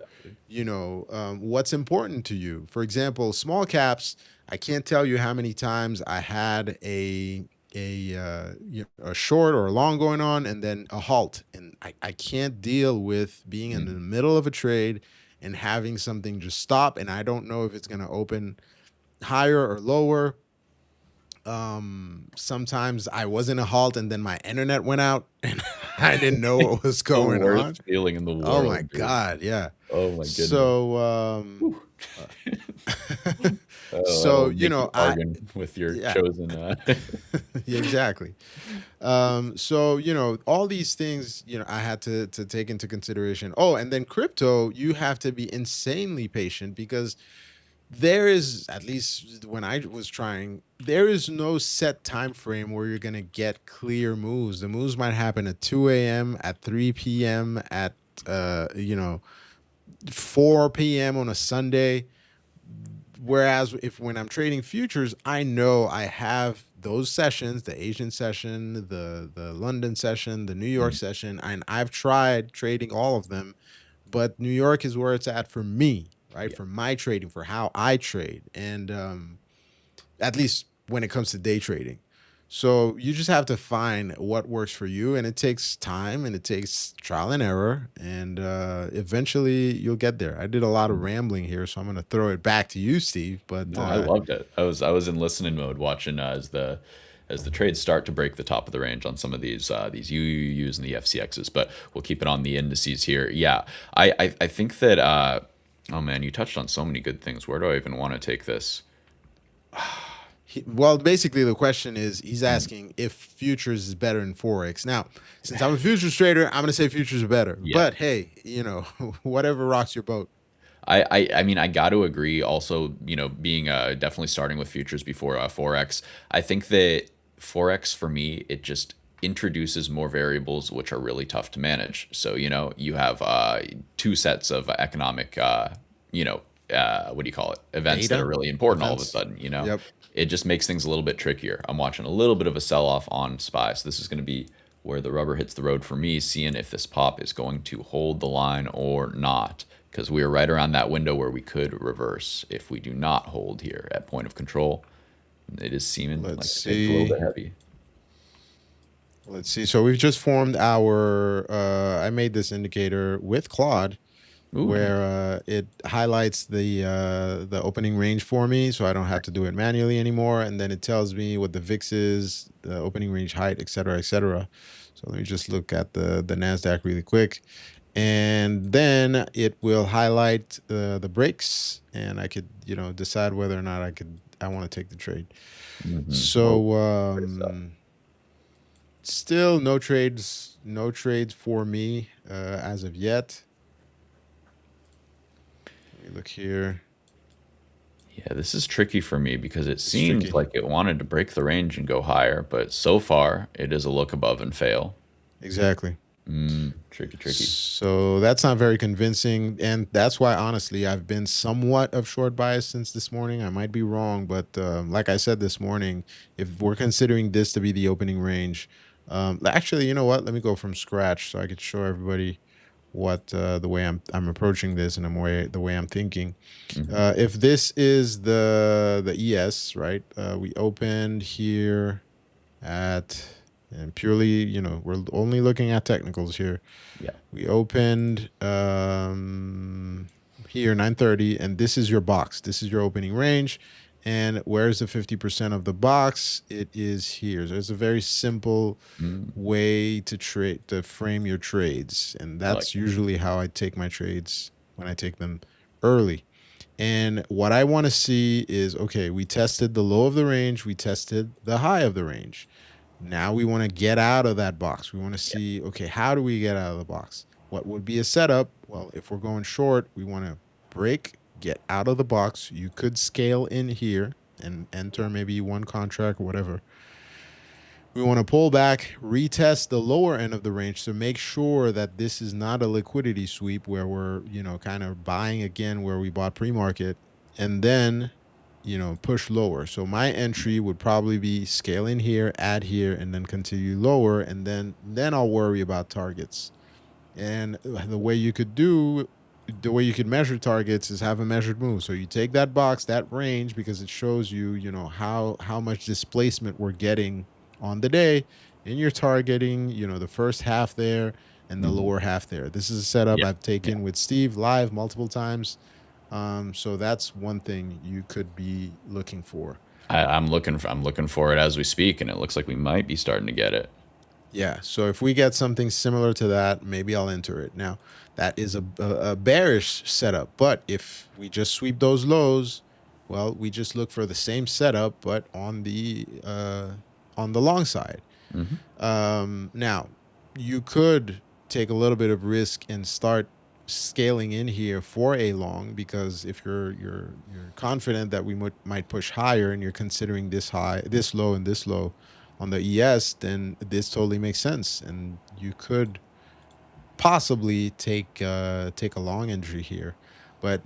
exactly. what's important to you? For example, small caps. I can't tell you how many times I had a short or a long going on and then a halt, and I can't deal with being in the Mhm. middle of a trade and having something just stop, and I don't know if it's going to open higher or lower. Sometimes I was in a halt and then my internet went out and I didn't know what was The going on. worst feeling in the Oh my world, dude. god, yeah. Oh my goodness. So Whew. uh, Oh, so that'll make you I bargain with your yeah. chosen, Yeah, exactly. So all these things, I had to take into consideration. Oh, and then crypto, you have to be insanely patient because there is, at least when I was trying, there is no set time frame where you're gonna get clear moves. The moves might happen at 2 a.m., at 3 p.m., at 4 p.m. on a Sunday. Whereas if when I'm trading futures, I know I have those sessions, the Asian session, the London session, the New York Mhm. session, and I've tried trading all of them, but New York is where it's at for me, right? Yeah. For my trading, for how I trade. And at least when it comes to day trading. So you just have to find what works for you, and it takes time and it takes trial and error, and eventually you'll get there. I did a lot of Mhm. rambling here, so I'm going to throw it back to you, Steve. But No, I loved it. I was in listening mode watching, as the trades start to break the top of the range on some of these UUUs and the FCXs, but we'll keep it on the indices here. Yeah. I think that oh man, you touched on so many good things. Where do I even want to take this? well, basically the question is, he's Mm. asking if futures is better than forex. Now, since I'm a futures trader, I'm going to say futures are better. Yeah. But hey, whatever rocks your boat. I mean, I got to agree. Also, being definitely starting with futures before forex. I think that forex for me, it just introduces more variables which are really tough to manage. So you have two sets of economic, what do you call it? Events that are Data, really important all of a events. sudden. Yep. It just makes things a little bit trickier. I'm watching a little bit of a sell off on SPY, so this is going to be where the rubber hits the road for me, seeing if this pop is going to hold the line or not. Because we are right around that window where we could reverse if we do not hold here at point of control. It is seeming Let's like the pivot's a little see. bit heavy. Let's see. So we've just formed our. I made this indicator with Claude, Ooh, where nice. it highlights the opening range for me, so I don't have to do it manually anymore, and then it tells me what the VIX is, the opening range height, et cetera, et cetera. So let me just look at the Nasdaq really quick, and then it will highlight the breaks, and I could decide whether or not I want to take the trade. Oh, So great stuff. still no trades for me as of yet. Let me look here. Yeah, this is tricky for me because it It's seems tricky. like it wanted to break the range and go higher, but so far it is a look above and fail. Exactly. Tricky, tricky. So that's not very convincing, and that's why honestly I've been somewhat of short bias since this morning. I might be wrong, but like I said this morning, if we're considering this to be the opening range, actually, you know what? Let me go from scratch so I could show everybody what the way I'm approaching this and the way I'm thinking. Hmm. If this is the ES, right? We opened here at, and purely, we're only looking at technicals here. Yeah. We opened here 930, and this is your box. This is your opening range, And where's the 50% of the box? It is here. There's a very simple Mm, way to trade, to frame your trades. And I like that's usually how I take my trades when I take them early. And what I want to see is, okay, we tested the low of the range, we tested the high of the range. Now we want to get out of that box. We want to it. see, okay, how do we get out of the box? What would be a setup? Well, if we're going short, we want to break, get out of the box. You could scale in here and enter maybe one contract or whatever. We want to pull back, retest the lower end of the range to make sure that this is not a liquidity sweep where we're, kind of buying again where we bought pre-market, and then, push lower. So my entry would probably be scale in here, add here, and then continue lower, and then I'll worry about targets. And the way you could measure targets is have a measured move. So you take that box, that range, because it shows you, how much displacement we're getting on the day, and you're targeting, the first half there and the Mhm. lower half there. This is a setup Yeah, I've yeah. taken with Steve live multiple times. So that's one thing you could be looking for. I'm looking for it as we speak, and it looks like we might be starting to get it. Yeah. So if we get something similar to that, maybe I'll enter it. Now, that is a bearish setup. But if we just sweep those lows, well, we just look for the same setup, but on the long side. Hmm. Now, you could take a little bit of risk and start scaling in here for a long, because if you're confident that we might push higher and you're considering this high, this low, and this low on the ES, then this totally makes sense, and you could possibly take a long entry here, but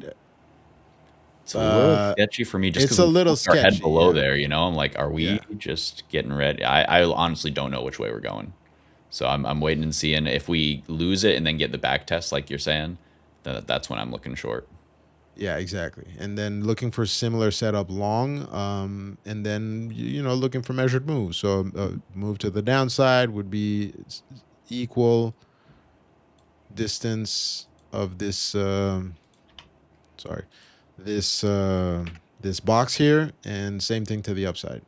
It's a little uh, sketchy for me just it's because a we little poked our head sketchy. below Yeah, there. I'm like, are we yeah. just getting ready? I honestly don't know which way we're going. So I'm waiting and seeing if we lose it and then get the back test, like you're saying. That's when I'm looking short. Yeah, exactly. And then looking for similar setup long, and then looking for measured moves. So move to the downside would be equal distance of this. Sorry, this this box here, and same thing to the upside.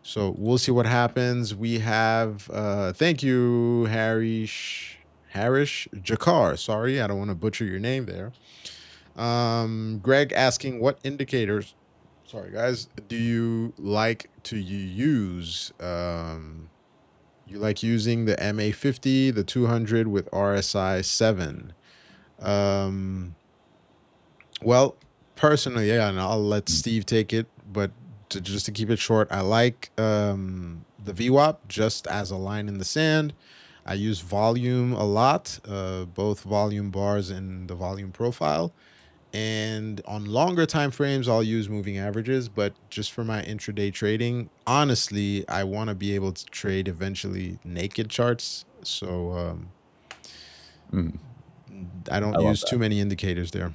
So we'll see what happens. We have thank you, Harish Jakar. Sorry, I don't want to butcher your name there. Greg asking what indicators, sorry guys, do you like to use? You like using the MA50, the 200 with RSI 7. Um, well, personally, yeah, and I'll let Mm. Steve take it, but just to keep it short, I like the VWAP just as a line in the sand. I use volume a lot, both volume bars and the volume profile. And on longer time frames, I'll use moving averages. But just for my intraday trading, honestly, I want to be able to trade eventually naked charts. So Mm. I don't I love use that. too many indicators there.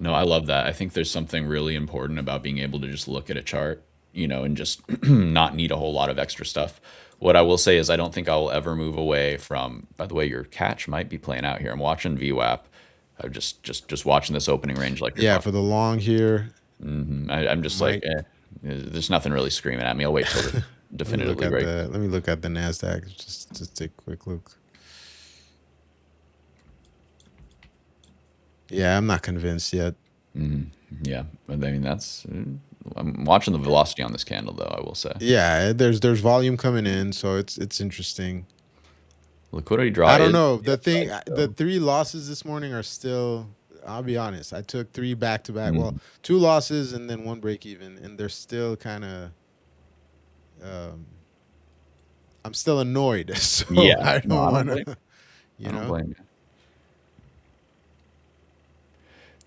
No, I love that. I think there's something really important about being able to just look at a chart, and just not need a whole lot of extra stuff. What I will say is I don't think I'll ever move away from, by the way, your catch might be playing out here. I'm watching VWAP. I'm just watching this opening range like you're Yeah, talking. for the long here, I'm just like, might there's nothing really screaming at me. I'll wait till this definitively breaks. let me look at the Nasdaq just to take a quick look. Yeah, I'm not convinced yet. Yeah, I mean I'm watching the velocity on this candle though. I will say Yeah, there's volume coming in, so it's interesting. liquidity draw I don't is know. the upside The still. three losses this morning are still. I'll be honest. I took three back to back. Well, Mm. two losses and then one break even, and they're still kind of. Um, I'm still annoyed, so Yeah, I no, don't I don't want blame. to. I You don't know. blame you.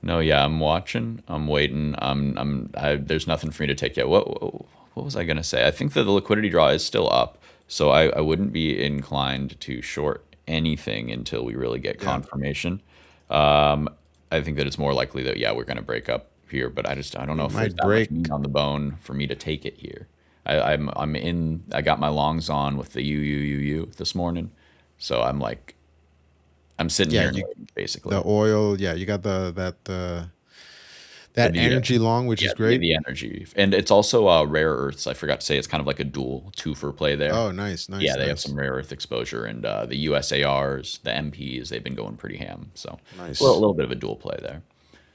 No, yeah, I'm watching. I'm waiting. There's nothing for me to take yet. What was I gonna say? I think that the liquidity draw is still up, so I wouldn't be inclined to short anything until we really get Yeah, confirmation. Um, I think that it's more likely that yeah, we're gonna break up here, but I don't we know if there's might that much break. meat on the bone for me to take it here. I'm in. I got my longs on with the U this morning, so I'm like I'm sitting Yeah, here and you waiting basically. the oil. Yeah, you got the For That the energy long, which yeah, is great. the energy, and it's also rare earths. I forgot to say it's kind of like a dual two for play there. Oh, nice, Yeah, nice, they have some nice, rare earth exposure, and the USARs, the MPs, they've been going pretty ham. So a nice, little bit of a dual play there.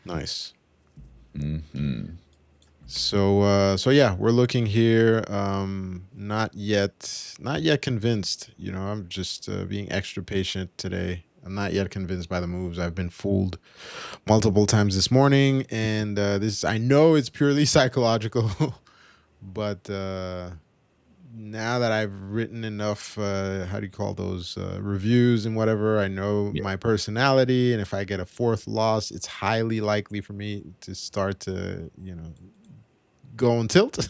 nice. Hmm. So yeah, we're looking here. Not yet convinced. I'm just being extra patient today. I'm not yet convinced by the moves. I've been fooled multiple times this morning, and I know it's purely psychological, but now that I've written enough, how do you call those reviews and whatever, I know Yeah, my personality, and if I get a fourth loss, it's highly likely for me to start to go on tilt.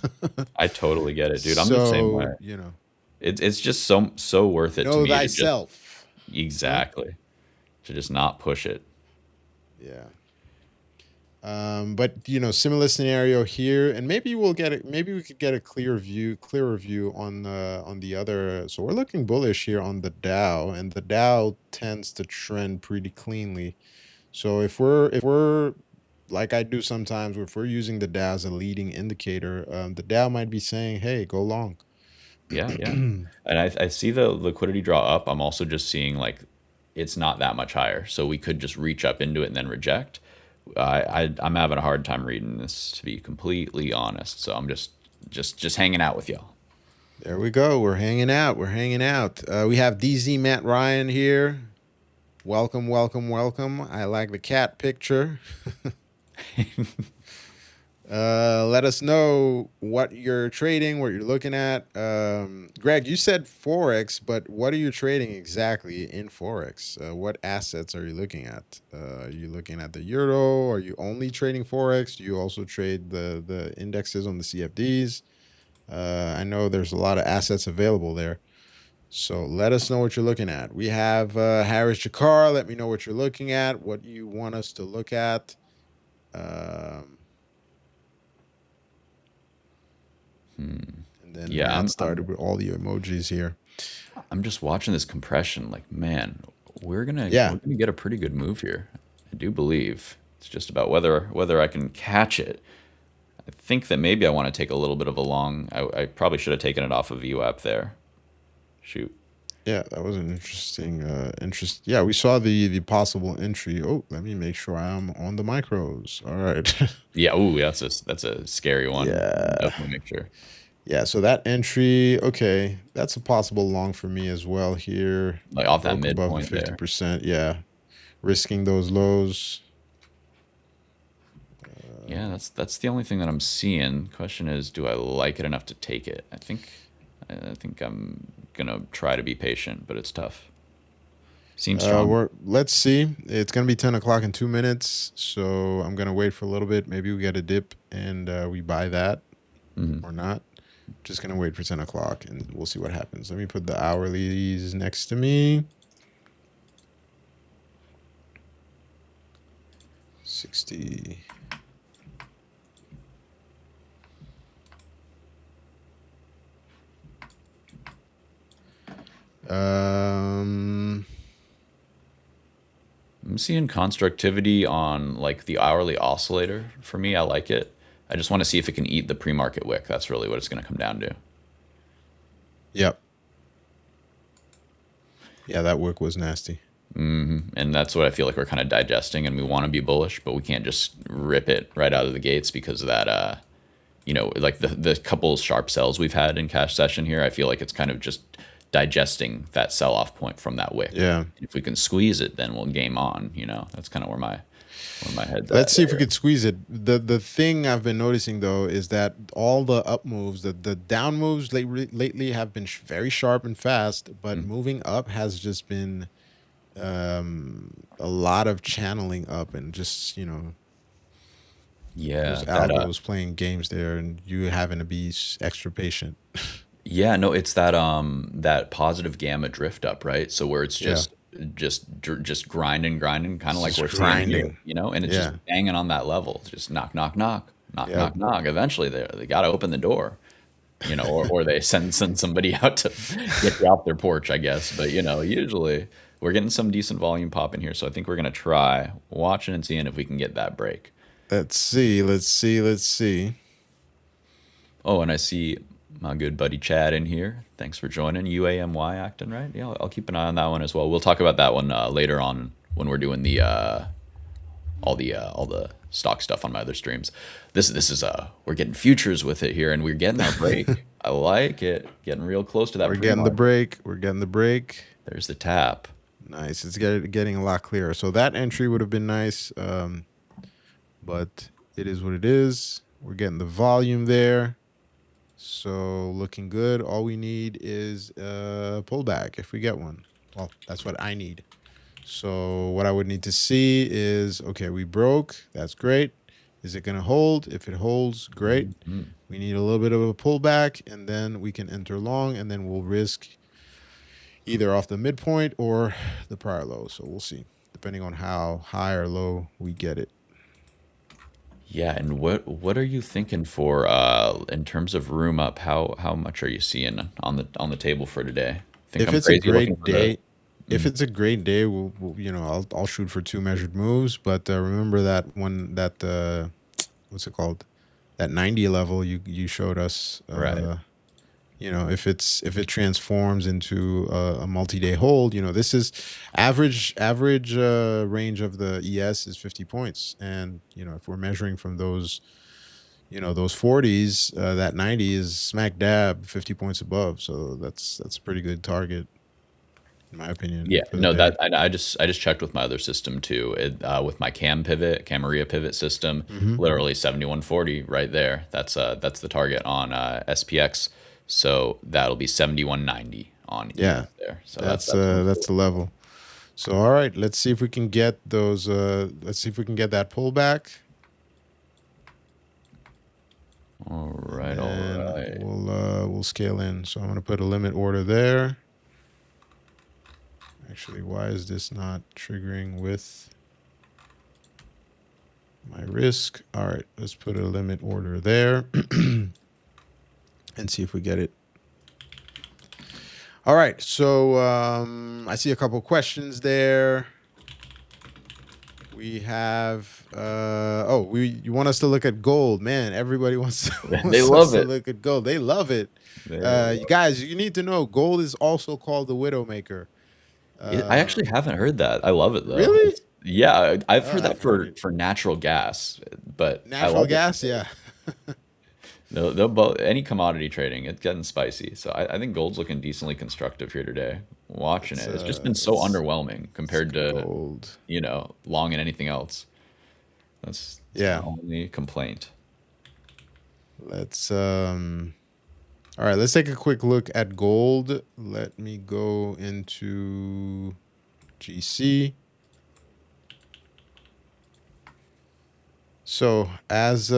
I totally get it, dude. I'm the same way. So, It's just so worth it to know me to just thyself. Huh? exactly to just not push it. Yeah. But similar scenario here, and maybe we'll get it. Maybe we could get a clearer view on the other. So we're looking bullish here on the Dow, and the Dow tends to trend pretty cleanly. So if we're like I do sometimes, if we're using the Dow as a leading indicator, the Dow might be saying, "Hey, go long." Yeah, yeah. And I see the liquidity draw up. I'm also just seeing like it's not that much higher, so we could just reach up into it and then reject. I'm having a hard time reading this, to be completely honest. So I'm just hanging out with y'all. There we go. We're hanging out. We're hanging out. We have DZ Matt Ryan here. Welcome, welcome, welcome. I like the cat picture. Let us know what you're trading, what you're looking at. Greg, you said Forex, but what are you trading exactly in Forex? What assets are you looking at? Are you looking at the euro? Are you only trading Forex? Do you also trade the indexes on the CFDs? I know there's a lot of assets available there. So let us know what you're looking at. We have Harris Jakar. Let me know what you're looking at, what you want us to look at. Um, and then Yeah, Matt I'm started with all the emojis here. I'm just watching this compression. Like, man, Yeah. we're gonna get a pretty good move here. I do believe it's just about whether I can catch it. I think that maybe I want to take a little bit of a long. I probably should have taken it off of VWAP there. Shoot. Yeah, that was an interesting interest. Yeah, we saw the possible entry. Oh, let me make sure I'm on the micros. All right. Yeah. Ooh, yeah, that's a scary one. Yeah. Definitely make sure. Yeah, so that entry, okay, that's a possible long for me as well here. Like off that Broke above the midpoint there. 50%. Yeah. Risking those lows. Yeah, that's the only thing that I'm seeing. Question is, do I like it enough to take it? I think I'm gonna try to be patient, but it's tough. Seems strong. Let's see. It's gonna be 10 o'clock in 2 minutes, so I'm gonna wait for a little bit. Maybe we get a dip and we buy that Hmm. or not. Just gonna wait for 10 o'clock and we'll see what happens. Let me put the hourlies next to me. 60. Um, I'm seeing constructivity on like the hourly oscillator. For me, I like it. I just want to see if it can eat the pre-market wick. That's really what it's going to come down to. yep. Yeah, that work was nasty. And that's what I feel like we're kind of digesting, and we want to be bullish, but we can't just rip it right out of the gates because of that. Like the couple sharp sells we've had in cash session here. I feel like it's kind of just digesting that sell-off point from that wick. Yeah. If we can squeeze it, then we'll game on. That's kind of where my head's Let's at see if we there. could squeeze it. The thing I've been noticing though is that all the up moves, the down moves lately have been very sharp and fast, but Mm. moving up has just been a lot of channeling up and just Yeah, those that algos playing games there, and you having to be extra patient. yeah, no, it's that positive gamma drift up, right? So where it's Yeah, just grinding, kind of it's like just we're seeing here, grinding. and it's just Yeah, banging on that level. It's just knock, knock, knock, knock, yep. knock, knock. Eventually, they got to open the door, or they send somebody out to get you off their porch, I guess. But usually we're getting some decent volume pop in here, so I think we're gonna try watching and seeing if we can get that break. Let's see. Let's see. Let's see. Oh, and I see my good buddy Chad in here. Thanks for joining. UAMY acting right. Yeah, I'll keep an eye on that one as well. We'll talk about that one later on when we're doing the all the stock stuff on my other streams. This is we're getting futures with it here, and we're getting our break. I like it. Getting real close to that We're getting the pre-mark. break. We're getting the break. There's the tap. Nice. It's getting a lot clearer. So that entry would have been nice, but it is what it is. We're getting the volume there. So looking good. All we need is a pullback if we get one. Well, that's what I need. So what I would need to see is, okay, we broke. That's great. Is it going to hold? If it holds, great. Mhm. We need a little bit of a pullback, and then we can enter long, and then we'll risk either off the midpoint or the prior low. So we'll see, depending on how high or low we get it. Yeah, and what are you thinking for in terms of room up? How much are you seeing on the table for today? Think If I'm it's a crazy looking great for the day, if it's a great day, I'll shoot for two measured moves. But remember that one that what's it called? That 90 level you showed us. right. If it transforms into a multi-day hold, this is average range of the ES is 50 points, and if we're measuring from those 40s, that 90 is smack dab 50 points above. So that's a pretty good target, in my opinion, Yeah, for the no, day. that I just checked with my other system too. With my Camaria pivot system, Hmm. literally 7140 right there. That's the target on SPX. So that'll be 7190 on Yeah, ES there. So that's the level. So all right, let's see if we can get those. Let's see if we can get that pullback, all and right, all then right. we'll scale in. So I'm gonna put a limit order there. Actually, why is this not triggering with my risk? All right, let's put a limit order there and see if we get it. All right, so I see a couple questions there. We have you want us to look at gold, man. Everybody wants, They wants us love to it. look at gold. They love it. They You guys, you need to know gold is also called the widowmaker. I actually Um, haven't heard that. I love it though. really? It's, yeah, I've heard that I've heard it. for natural gas, but I Natural love it. gas, yeah. They'll both, any commodity trading, it's getting spicy. So I think gold's looking decently constructive here today. Watching let's it, it's just uh been so let's underwhelming let's compared look at to gold. long and anything else. That's my Yeah. only complaint. Let's all right, let's take a quick look at gold. Let me go into GC. So as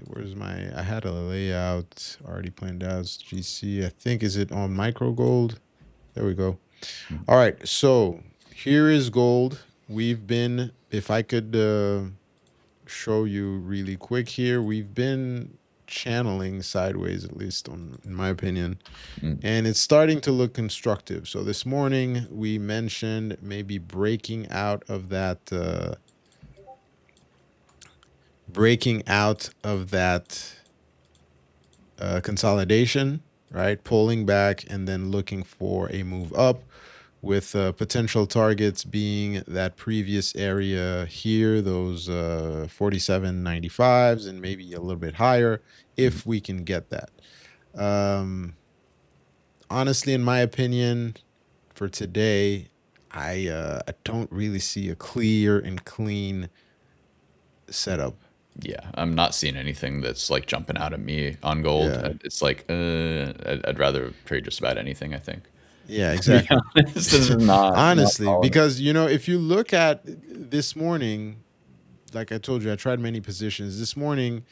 where's my I had a layout already planned out. It's GC. I think is it on micro gold? There we go. All right. So here is gold. We've been, if I could show you really quick here, we've been channeling sideways, at least in my opinion, Mm, and it's starting to look constructive. So this morning we mentioned maybe breaking out of that consolidation, right? Pulling back and then looking for a move up, with potential targets being that previous area here, those 47.95s, and maybe a little bit higher mhm. if we can get that. Um, Honestly, in my opinion, for today, I don't really see a clear and clean setup. Yeah, I'm not seeing anything that's like jumping out at me on gold. Yeah. It's like I'd rather trade just about anything, I think. Yeah, To be exactly. honest, this is not Honestly, calling it. because if you look at this morning, like I told you, I tried many positions this morning.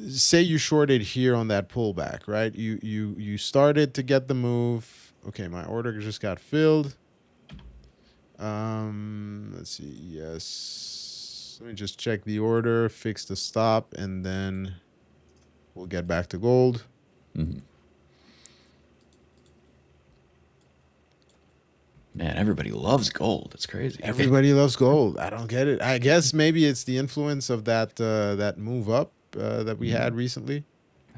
Say you shorted here on that pullback, right? You started to get the move. Okay, my order just got filled. Let's see. Yes. Let me just check the order, fix the stop, and then we'll get back to gold. Mhm. Man, everybody loves gold. It's crazy. Everybody loves gold. I don't get it. I guess maybe it's the influence of that move up that we had Mm, recently.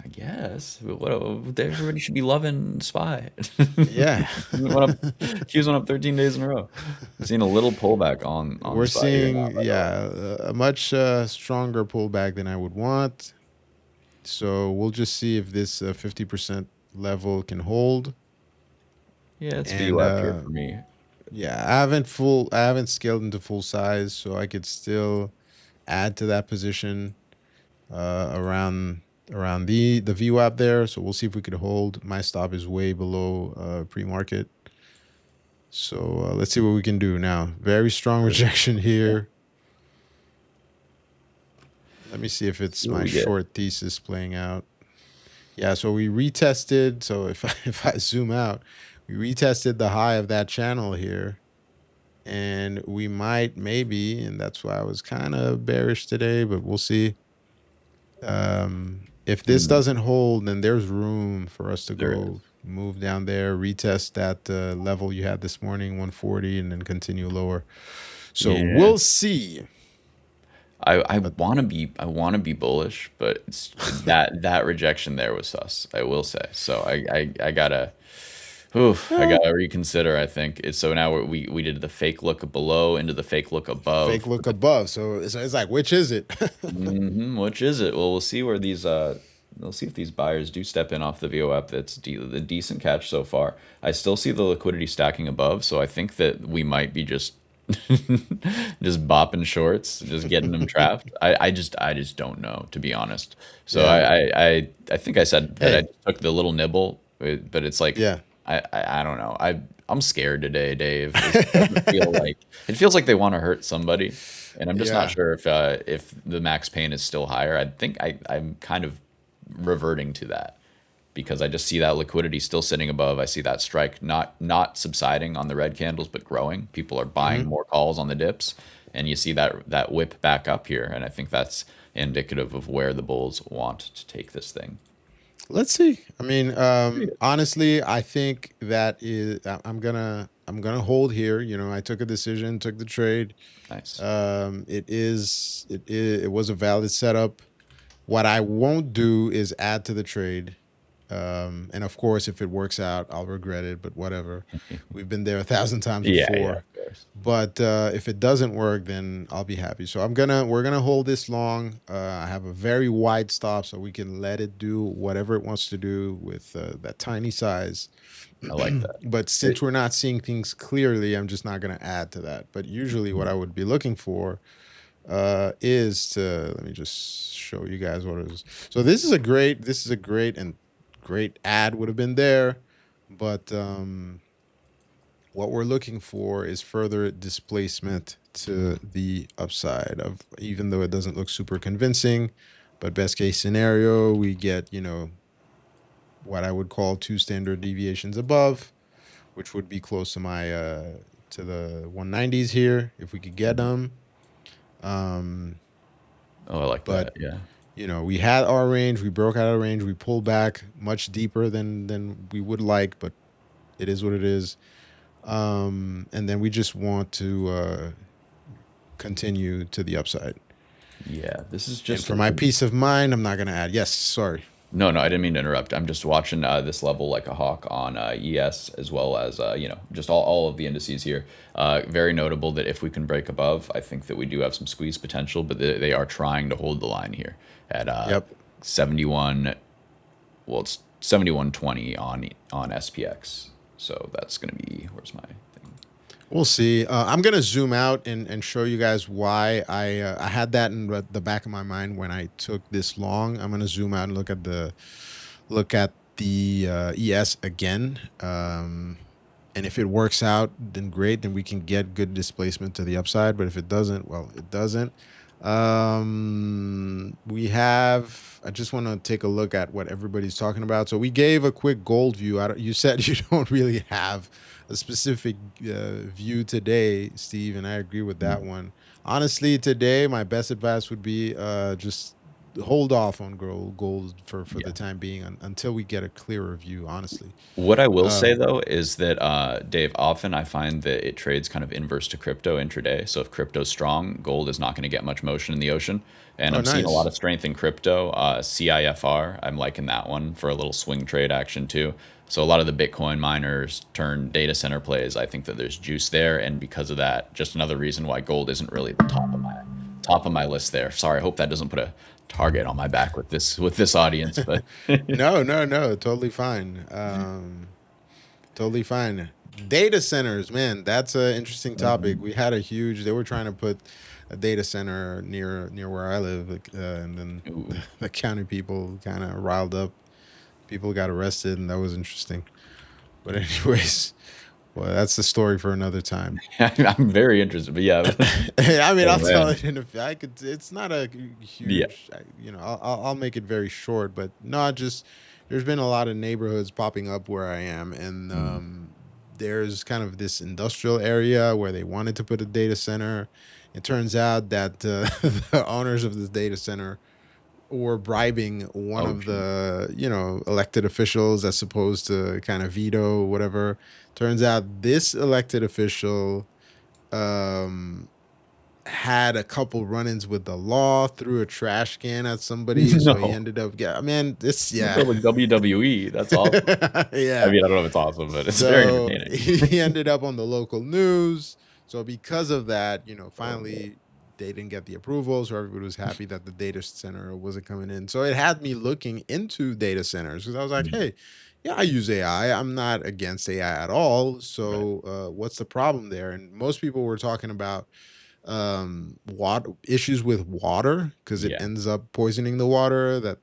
I guess. Everybody should be loving SPY. Yeah. Went up, Q's went up 13 days in a row. Seeing a little pullback on We're SPY here now, seeing, by the way. yeah, a much stronger pullback than I would want. So we'll just see if this 50% level can hold. Yeah, it's And VWAP here for me. yeah, I haven't scaled into full size, so I could still add to that position around the VWAP there. So we'll see if we could hold. My stop is way below pre-market. So let's see what we can do now. Very strong rejection Yeah, here. Let me see if it's see what my we get. short thesis playing out. Yeah, so we retested. So if if I zoom out, we retested the high of that channel here, and we might maybe, and that's why I was kind of bearish today, but we'll see. If this Mm, doesn't hold, then there's room for us to there go is. move down there, retest that level you had this morning, 140, and then continue lower. So Yeah. we'll see. I But want to be bullish, but that rejection there was sus. I will say. So I gotta, I eh, gotta reconsider. I think it's so now we did the fake look below into the fake look fake above. look above. So it's like, which is it? Which is it? Well, we'll see where these we'll see if these buyers do step in off the VOF. That's the decent catch so far. I still see the liquidity stacking above, so I think that we might be just just bopping shorts, just getting them trapped. I just don't know, to be honest. So Yeah. I think I said that I Hey. just took the little nibble, but it's like Yeah. I don't know. I'm scared today, Dave. It doesn't feel like it feels like they want to hurt somebody, and I'm just not Yeah. sure if the max pain is still higher. I think I'm kind of reverting to that because I just see that liquidity still sitting above. I see that strike not subsiding on the red candles, but growing. People are buying Hmm. more calls on the dips, and you see that whip back up here, and I think that's indicative of where the bulls want to take this thing. Let's see. I mean, Period. honestly, I think that is. I'm gonna hold here. I took a decision, took the trade. Nice. It was a valid setup. What I won't do is add to the trade. And of course, if it works out, I'll regret it, but whatever. We've been there 1,000 times Yeah, before. of course. But if it doesn't work, then I'll be happy. So we're gonna hold this long. I have a very wide stop, so we can let it do whatever it wants to do with that tiny size. I like that. But since It, we're not seeing things clearly, I'm just not gonna add to that. But usually, what I would be looking for is to let me just show you guys what it is. So this is a great ad would have been there, but what we're looking for is further displacement to the upside of, even though it doesn't look super convincing, but best case scenario, we get, what I would call two standard deviations above, which would be close to my to the 190s here if we could get them. Um, oh, I like but that. Yeah. we had our range, we broke out of range, we pulled back much deeper than we would like, but it is what it is. And then we just want to continue to the upside. Yeah. This is And just for my peace of mind, I'm not going to add. Yes, sorry. no, no. I didn't mean to interrupt. I'm just watching this level like a hawk on ES as well as just all of the indices here. Very notable that if we can break above, I think that we do have some squeeze potential, but they are trying to hold the line here at Yep. 71. Well, it's 71.20 on SPX. So that's gonna be where's my thing? We'll see. I'm gonna zoom out and show you guys why I had that in the back of my mind when I took this long. I'm gonna zoom out and look at the ES again. And if it works out, then great. Then we can get good displacement to the upside. But if it doesn't, well, it doesn't. We have. I just want to take a look at what everybody's talking about. So we gave a quick gold view. You said you don't really have a specific view today, Steve, and I agree with that one. Honestly, today my best advice would be just hold off on gold for the Yeah. time being until we get a clearer view. Honestly, What I will say um, though is that Dave, often I find that it trades kind of inverse to crypto intraday. So if crypto's strong, gold is not going to get much motion in the ocean. And oh, I'm seeing a lot nice. of strength in crypto. CIFR, I'm liking that one for a little swing trade action too. So a lot of the Bitcoin miners turn data center plays. I think that there's juice there, and because of that, just another reason why gold isn't really the top of my list there. Sorry, I hope that doesn't put a target on my back with this audience, but No, no, no, totally fine. Totally fine. Data centers, man, that's an interesting topic. We had a huge. They were trying to put a data center near where I live, like, and then ooh. the county people kind of riled up. People got arrested, and that was interesting. But anyways, well, that's the story for another time. I'm very interested, but yeah, I mean, oh I'll tell man, it in a. I could. It's not a yeah. huge. I'll make it very short. But no, just there's been a lot of neighborhoods popping up where I am, and Mm. there's kind of this industrial area where they wanted to put a data center. It turns out that the owners of this data center were bribing one Oh of geez. the elected officials that's supposed to kind of veto whatever. Turns out this elected official um had a couple run-ins with the law, threw a trash can at somebody, so he No, ended up yeah, man, this I yeah. feel like WWE. That's awesome. I Yeah. mean, I don't know if it's awesome, but it's very So entertaining. he ended up on the local news. So because of that, Oh man. finally they didn't get the approval. So everybody was happy that the data center wasn't coming in. So it had me looking into data centers because I was like, Mm, hey, yeah, I use AI. I'm not against AI at all. right. So what's the problem there? And most people were talking about water issues with water because it Yeah. ends up poisoning the water that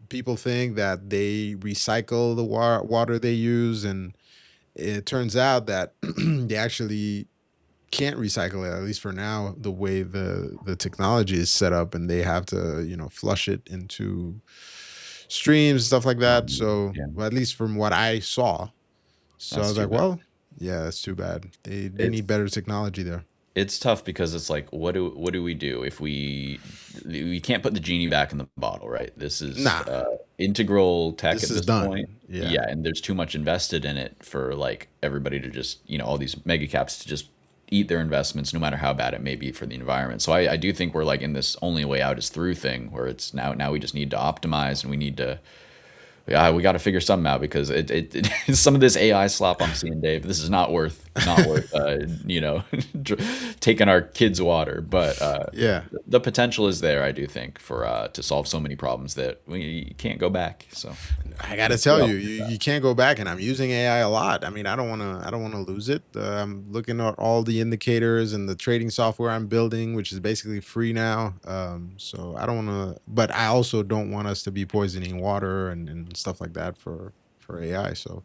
people think that they recycle the water they use, and it turns out that they actually can't recycle it, at least for now, the way the technology is set up, and they have to flush it into streams, stuff like that. So Yeah. well, at least from what I saw, so I That's was too like, bad. well, yeah, that's too bad. They It's need better technology there. it's tough because it's like, what do we do if we can't put the genie back in the bottle, right? This is Nah, integral tech this at is this point. done. Yeah. Yeah, and there's too much invested in it for like everybody to just, all these mega caps to just eat their investments, no matter how bad it may be for the environment. So I do think we're like in this only way out is through thing where it's now we just need to optimize and we need to yeah, we got to figure something out because some of this AI slop I'm seeing, Dave. This is not worth taking our kids' water. But Yeah. the potential is there, I do think, for to solve so many problems that we can't go back. So I gotta we'll see tell how you, it you plays out. can't go back, and I'm using AI a lot. I mean, I don't wanna lose it. I'm looking at all the indicators and the trading software I'm building, which is basically free now. So I don't wanna, but I also don't want us to be poisoning water and stuff like that for AI. So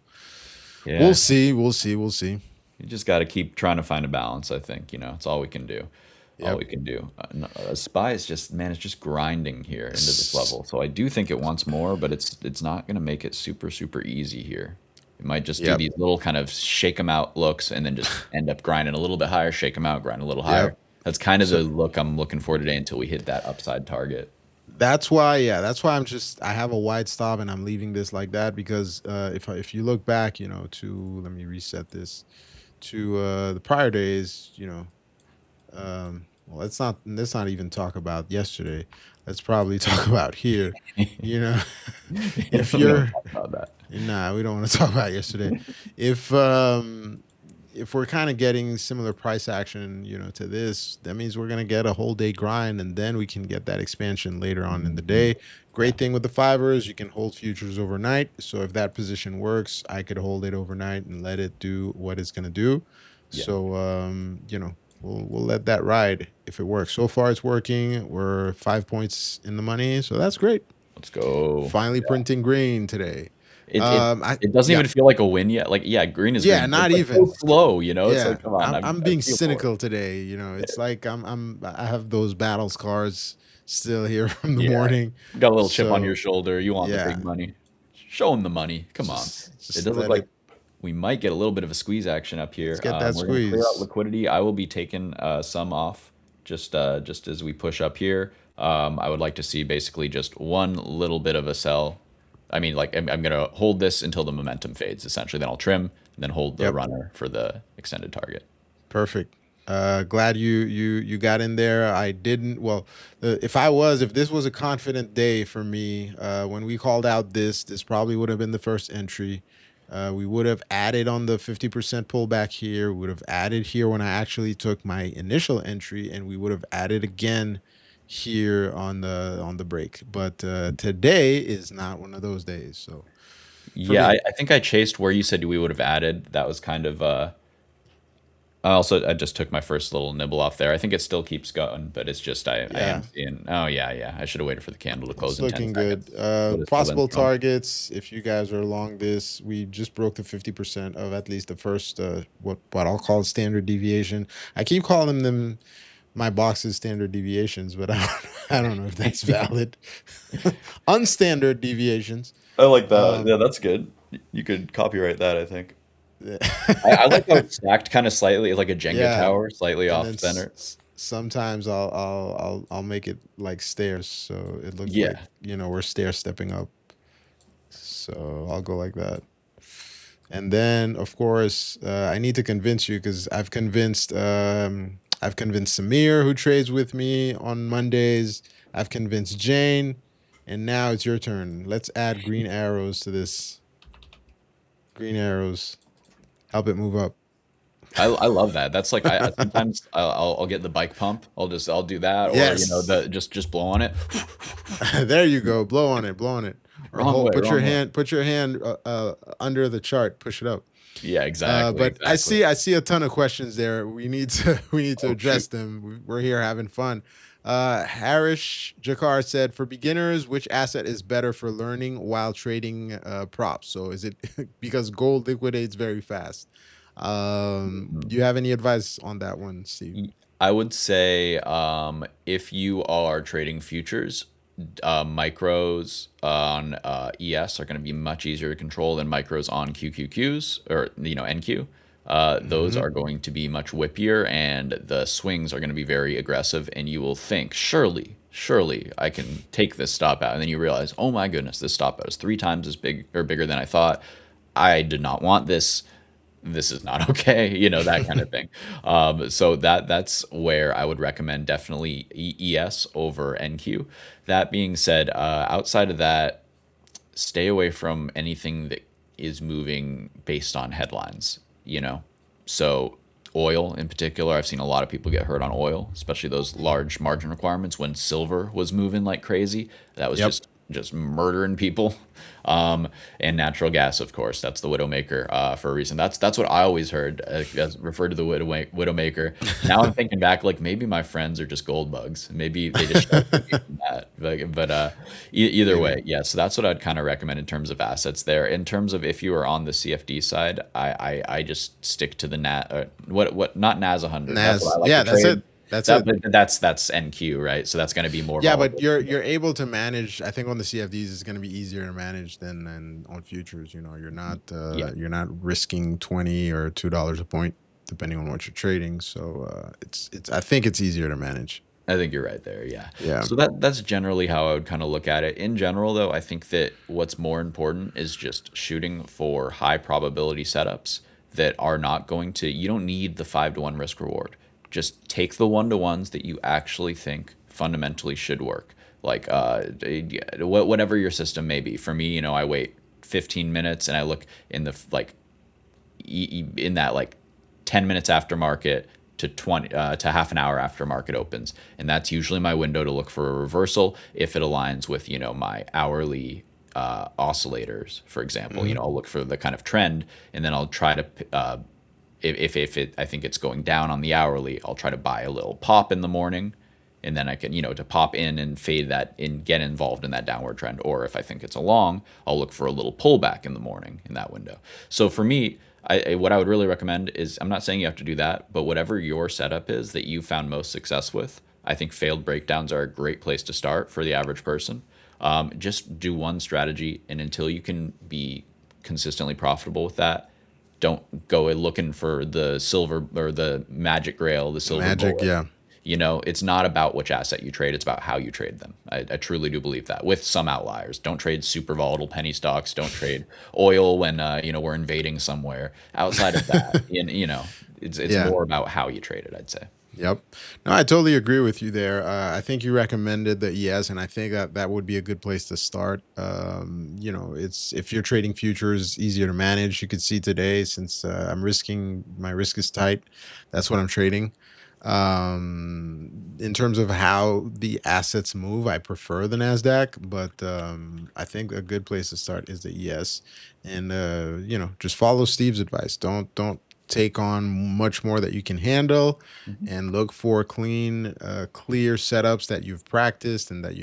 we'll Yeah, see, we'll see, we'll see. you just got to keep trying to find a balance. I think it's all we can do. All Yep. we can do. A spy is just man, it's just grinding here into this level. So I do think it wants more, but it's not going to make it super super easy here. It might just do Yep. these little kind of shake them out looks, and then just end up grinding a little bit higher, shake them out, grind a little higher. Yep. That's kind of So the look I'm looking for today until we hit that upside target. that's why, yeah, that's why I have a wide stop and I'm leaving this like that because if you look back, to let me reset this to the prior days, well, let's not even talk about yesterday. Let's probably talk about here. You know, Yeah, if we don't you're talk about that. nah, we don't want to talk about yesterday. If um if we're kind of getting similar price action, to this, that means we're gonna get a whole day grind, and then we can get that expansion later on in the Mhm. day. Yeah, Great thing with the fibers, you can hold futures overnight. So if that position works, I could hold it overnight and let it do what it's gonna do. yeah. So we'll let that ride if it works. So far, it's working. We're 5 points in the money, so that's great. Let's go. Finally printing green today. It it I it doesn't Yeah. even feel like a win yet. Like, yeah, green is Yeah, green, but not it's like so even. slow. It's Yeah, like, come on, I'm I being feel for it. cynical today. It's like I have those battle scars still here from the Yeah, morning. got a little chip on your So shoulder. You want the yeah, big money. Show 'em the money. Come on. It just does look let like it. we might get a little bit of a squeeze action up Let's here. get that We're gonna clear out squeeze. liquidity. I will be taking some off just as we push up here. I would like to see basically just one little bit of a sell. I mean, like I'm going to hold this until the momentum fades, essentially. Then I'll trim and then hold the Yep. runner for the extended target. Perfect. Glad you got in there. I didn't. Well, if this was a confident day for me, when we called out this probably would have been the first entry. We would have added on the 50% pullback here. We would have added here when I actually took my initial entry, and we would have added again here on the break. But today is not one of those days. So for Yeah, me, I think I chased where you said we would have added. That was kind of I just took my first little nibble off there. I think it still keeps going, but it's just I am yeah. seeing. Oh yeah, yeah. I should have waited for the candle to close It's in 10 looking good. seconds. Would have still been Possible strong. targets. If you guys are along this, we just broke the 50% of at least the first what I'll call standard deviation. I keep calling them my box's standard deviations, but I don't know if that's valid. Unstandard deviations. I like that. Um, Yeah, that's good. You could copyright that, I think. yeah, I like how it's stacked kind of slightly, like a Jenga yeah. tower, slightly And off then center. sometimes I'll make it like stairs, so it looks like Yeah. we're stair stepping up. So I'll go like that. And then, of course, I need to convince you because I've convinced Samir, who trades with me on Mondays. I've convinced Jane, and now it's your turn. Let's add green arrows to this. Green arrows help it move up. I love that. That's like sometimes I'll get the bike pump. I'll do that, or Yes, the just blow on it. there you go. Blow on it. Blow on it. Or Wrong way, put your wrong way. hand. Put your hand under the chart. Push it up. Yeah, exactly, But exactly. I see a ton of questions there. We need to we need to Oh address shoot. them. We're here having fun. Harish Jakar said, for beginners, which asset is better for learning while trading props? So is it because gold liquidates very fast? Do you have any advice on that one, Steve? I would say if you are trading futures, micros on ES are going to be much easier to control than micros on QQQs or NQ. Those Hmm. are going to be much whippier, and the swings are going to be very aggressive. And you will think, surely I can take this stop out, and then you realize, oh my goodness, this stop out is 3 times as big or bigger than I thought. I did not want this. This is not okay, that kind of thing. So that's where I would recommend definitely ES over NQ. That being said, outside of that, stay away from anything that is moving based on headlines, So oil in particular, I've seen a lot of people get hurt on oil, especially those large margin requirements when silver was moving like crazy. That was Yep. just murdering people. And natural gas, of course, that's the widowmaker for a reason. That's what I always heard as referred to the widowmaker. Now I'm thinking back, like maybe my friends are just gold bugs. Maybe they just sheltered me from that. Either way, Maybe. yeah. So that's what I'd kind of recommend in terms of assets there. In terms of if you are on the CFD side, I just stick to the what not NAS 100. That's what Nas. I like Yeah, to that's trade. it. That's That it. but that's NQ, right? So that's going to be more Yeah, but volatile. you're able to manage. I think on the CFDs it's going to be easier to manage than on futures. Yeah, You're not risking 20 or $2 a point depending on what you're trading. So it's I think it's easier to manage. I think you're right there. Yeah. Yeah. So that's generally how I would kind of look at it. In general, though, I think that what's more important is just shooting for high probability setups that are not going to, you don't need the 5-to-1 risk reward. Just take the 1-to-ones that you actually think fundamentally should work. Like whatever your system may be. For me, I wait 15 minutes and I look in the like in that like 10 minutes after market to 20 to half an hour after market opens, and that's usually my window to look for a reversal if it aligns with my hourly oscillators, for example. Hmm. I'll look for the kind of trend, and then I'll try to if it, I think it's going down on the hourly, I'll try to buy a little pop in the morning, and then I can, to pop in and fade that and get involved in that downward trend. Or if I think it's a long, I'll look for a little pullback in the morning in that window. So for me, what I would really recommend is, I'm not saying you have to do that, but whatever your setup is that you found most success with, I think failed breakdowns are a great place to start for the average person. Just do one strategy, and until you can be consistently profitable with that, don't go looking for the silver or the magic grail, the The silver magic. bullet. Yeah. It's not about which asset you trade, it's about how you trade them. I truly do believe that, with some outliers. Don't trade super volatile penny stocks. Don't trade oil when we're invading somewhere. Outside of that, it's Yeah. more about how you trade it, I'd say. Yep. No, I totally agree with you there. I think you recommended the ES, and I think that that would be a good place to start. It's if you're trading futures, easier to manage. You could see today, since my risk is tight. That's what I'm trading. In terms of how the assets move, I prefer the Nasdaq, but I think a good place to start is the ES, and just follow Steve's advice. Don't take on much more that you can handle, Mhm. and look for clear setups that you've practiced and that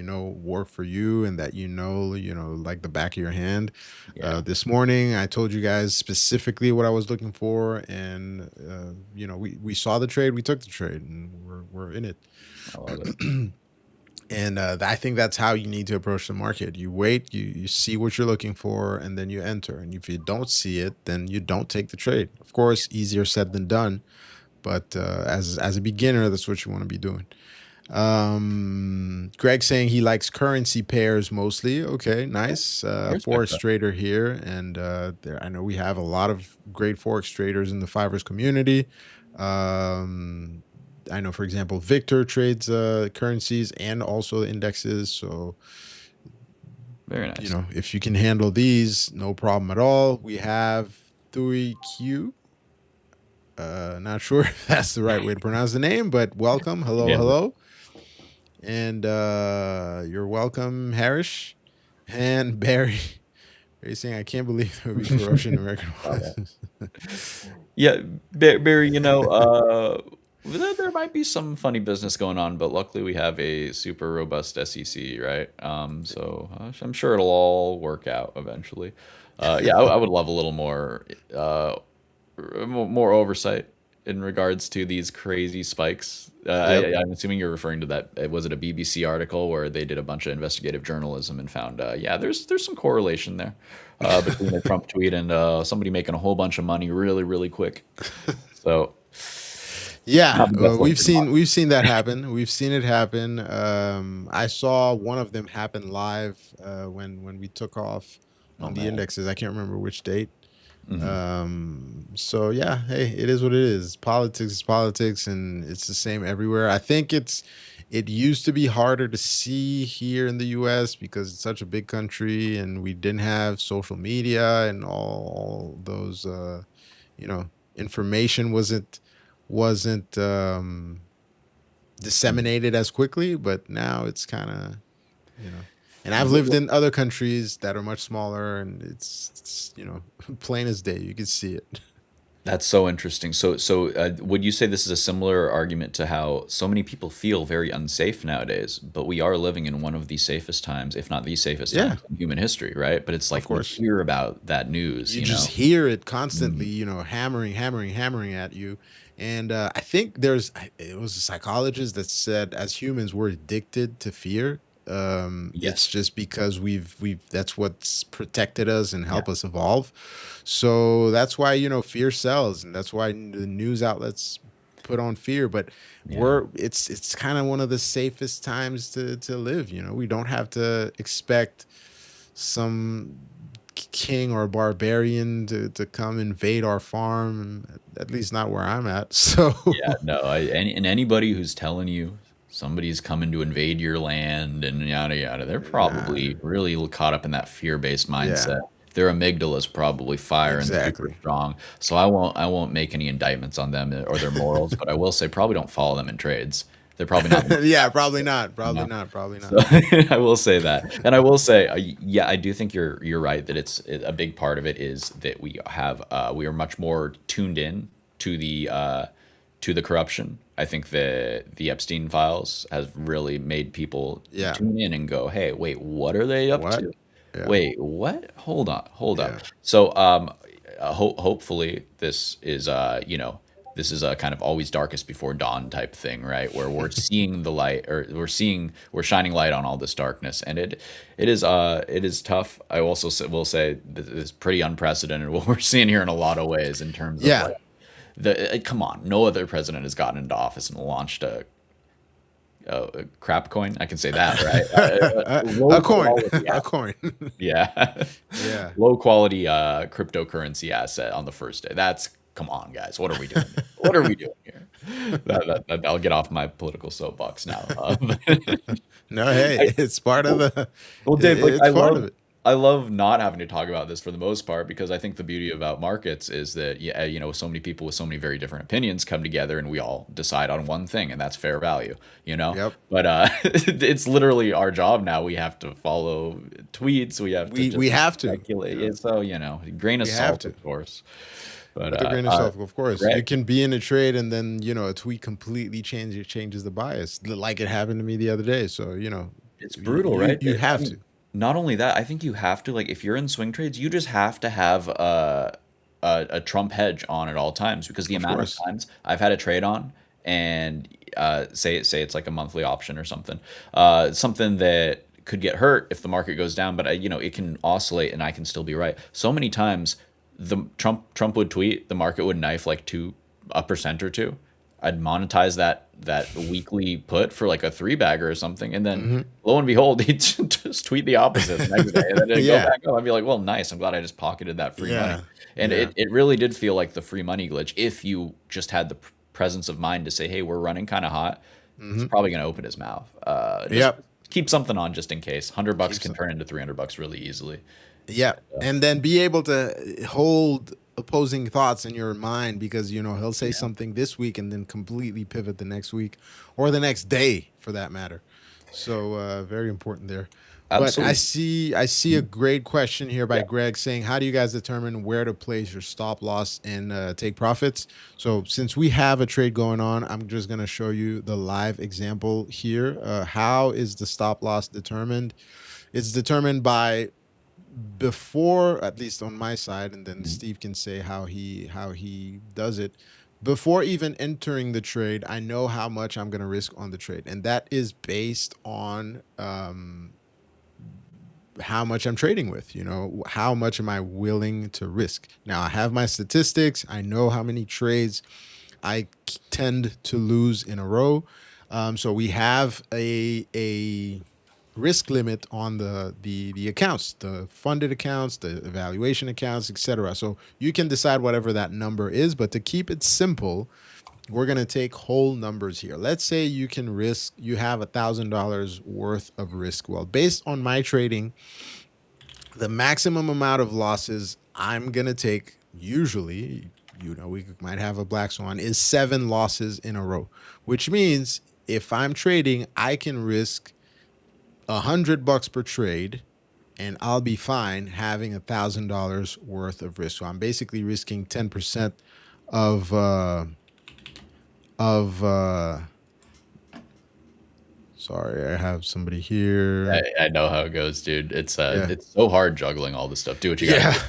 work for you, and that like the back of your hand. Yeah, This morning, I told you guys specifically what I was looking for, and we saw the trade, we took the trade, and we're in it. I love it. And I think that's how you need to approach the market. You wait, you see what you're looking for, and then you enter. And if you don't see it, then you don't take the trade. Of course, easier said than done, but as a beginner, that's what you want to be doing. Greg saying he likes currency pairs mostly. Okay, nice. I respect Forex that. trader here, and I know we have a lot of great forex traders in the Fivers community. Um, I know, for example, Victor trades currencies and also indexes. So Very nice. if you can handle these, no problem at all. We have 3Q. Not sure if that's the right way to pronounce the name, but welcome. Hello, Yeah, hello. And you're welcome, Harish. And Barry. Barry saying, I can't believe there would be corruption in American saw that. politics. Yeah, Barry, there might be some funny business going on, but luckily we have a super robust SEC, right? So I'm sure it'll all work out eventually. Yeah, I would love a little more oversight in regards to these crazy spikes. Yep. I'm assuming you're referring to that. Was it a BBC article where they did a bunch of investigative journalism and found, yeah, there's some correlation there between a Trump tweet and somebody making a whole bunch of money really, really quick. So Yeah, not the best look we've for seen democracy. we've seen that happen. We've seen it happen. I saw one of them happen live when we took off Oh on the man. indexes. I can't remember which date. Hmm. So yeah, hey, it is what it is. Politics is politics, and it's the same everywhere. I think it used to be harder to see here in the US because it's such a big country, and we didn't have social media and all those you know information wasn't disseminated as quickly, but now it's kind of, you know. And I've lived in other countries that are much smaller, and it's plain as day. You can see it. That's so interesting. So, would you say this is a similar argument to how so many people feel very unsafe nowadays, but we are living in one of the safest times, if not the safest Yeah, times in human history, right? But it's of like we course. hear about that news, You you just know? hear it constantly, Mhm. hammering, hammering, hammering at you. And I think it was a psychologist that said, as humans, we're addicted to fear. It's Yes. just because we've that's what's protected us and Yeah. help us evolve. So that's why fear sells, and that's why the news outlets put on fear. But Yeah. it's kind of one of the safest times to live. We don't have to expect some king or barbarian to come invade our farm, at least not where I'm at. So Yeah, no, and anybody who's telling you somebody's coming to invade your land and yada yada, they're nah, probably really caught up in that fear-based yeah, mindset. Their amygdala's probably firing super exactly. strong. So I won't make any indictments on them or their morals, but I will say probably don't follow them in trades. They're probably not the most Yeah, probably practical, not, you probably know? not, probably So not. I will say that, and I will say, yeah, I do think you're right that a big part of it is that we are much more tuned in to the corruption. I think the Epstein files has really made people Yeah. tune in and go, hey, wait, what are they up What? to? Yeah, Wait, what? Hold up. yeah, So, hopefully this is a kind of always darkest before dawn type thing, right? Where we're seeing the light, or we're shining light on all this darkness, and it is tough. I also will say that it's pretty unprecedented what we're seeing here in a lot of ways in terms of yeah. like come on, no other president has gotten into office and launched a crap coin. I can say that, right? A Low coin, quality a asset. coin. Yeah. Yeah. Low quality cryptocurrency asset on the first day. That's come on, guys. What are we doing here? What are we doing here? I'll get off my political soapbox now. No, hey, I, it's part of the. well, Dave, like It's part of it. I love not having to talk about this for the most part because I think the beauty about markets is that yeah, so many people with so many very different opinions come together and we all decide on one thing and that's fair value, you know? Yep. But it's literally our job now. We have to follow tweets, we have to just We have to. speculate. Yeah. Yeah, so, grain of We have salt, to. of course. But With a grain of salt, of course. You Greg, can be in a trade and then, a tweet completely changes the bias, like it happened to me the other day. So, it's brutal, you right? you I have mean, to. not only that, I think you have to like if you're in swing trades, you just have to have a Trump hedge on at all times because the Of amount of course. times I've had a trade on and say it's like a monthly option or something that could get hurt if the market goes down, but it can oscillate and I can still be right. So many times the Trump would tweet, the market would knife like 2% or two. I'd monetize that weekly put for like a three bagger or something, and then Hmm. lo and behold, he'd just tweet the opposite the next day, and then it'd go Yeah. back up. I'd be like, "Well, nice. I'm glad I just pocketed that free money." Yeah. And Yeah. it really did feel like the free money glitch. If you just had the presence of mind to say, "Hey, we're running kind of hot," he's Hmm. probably going to open his mouth. Just Yep. keep something on just in case. $100 Keeps can turn into $300 really easily. Yeah, and then be able to hold opposing thoughts in your mind because he'll say Yeah, something this week and then completely pivot the next week or the next day for that matter. So very important there. But I absolutely. see I see a Mhm. great question here by Yeah. Greg saying, "How do you guys determine where to place your stop loss and take profits?" So since we have a trade going on, I'm just going to show you the live example here. How is the stop loss determined? It's determined by before, at least on my side, and then Mhm. Steve can say how he does it. Before even entering the trade, I know how much I'm going to risk on the trade, and that is based on how much I'm trading with. How much am I willing to risk? Now I have my statistics. I know how many trades I tend to lose in a row. So we have a risk limit on the accounts, the funded accounts, the evaluation accounts, etc. So you can decide whatever that number is, but to keep it simple, we're going to take whole numbers here. Let's say you have $1,000 worth of risk. Well, based on my trading, the maximum amount of losses I'm going to take, usually, we might have a black swan, is 7 losses in a row, which means if I'm trading, I can risk $100 per trade and I'll be fine having $1,000 worth of risk. So I'm basically risking 10% of of sorry, I have somebody here. I know how it goes, dude. Yeah. It's so hard juggling all this stuff. Do what you gotta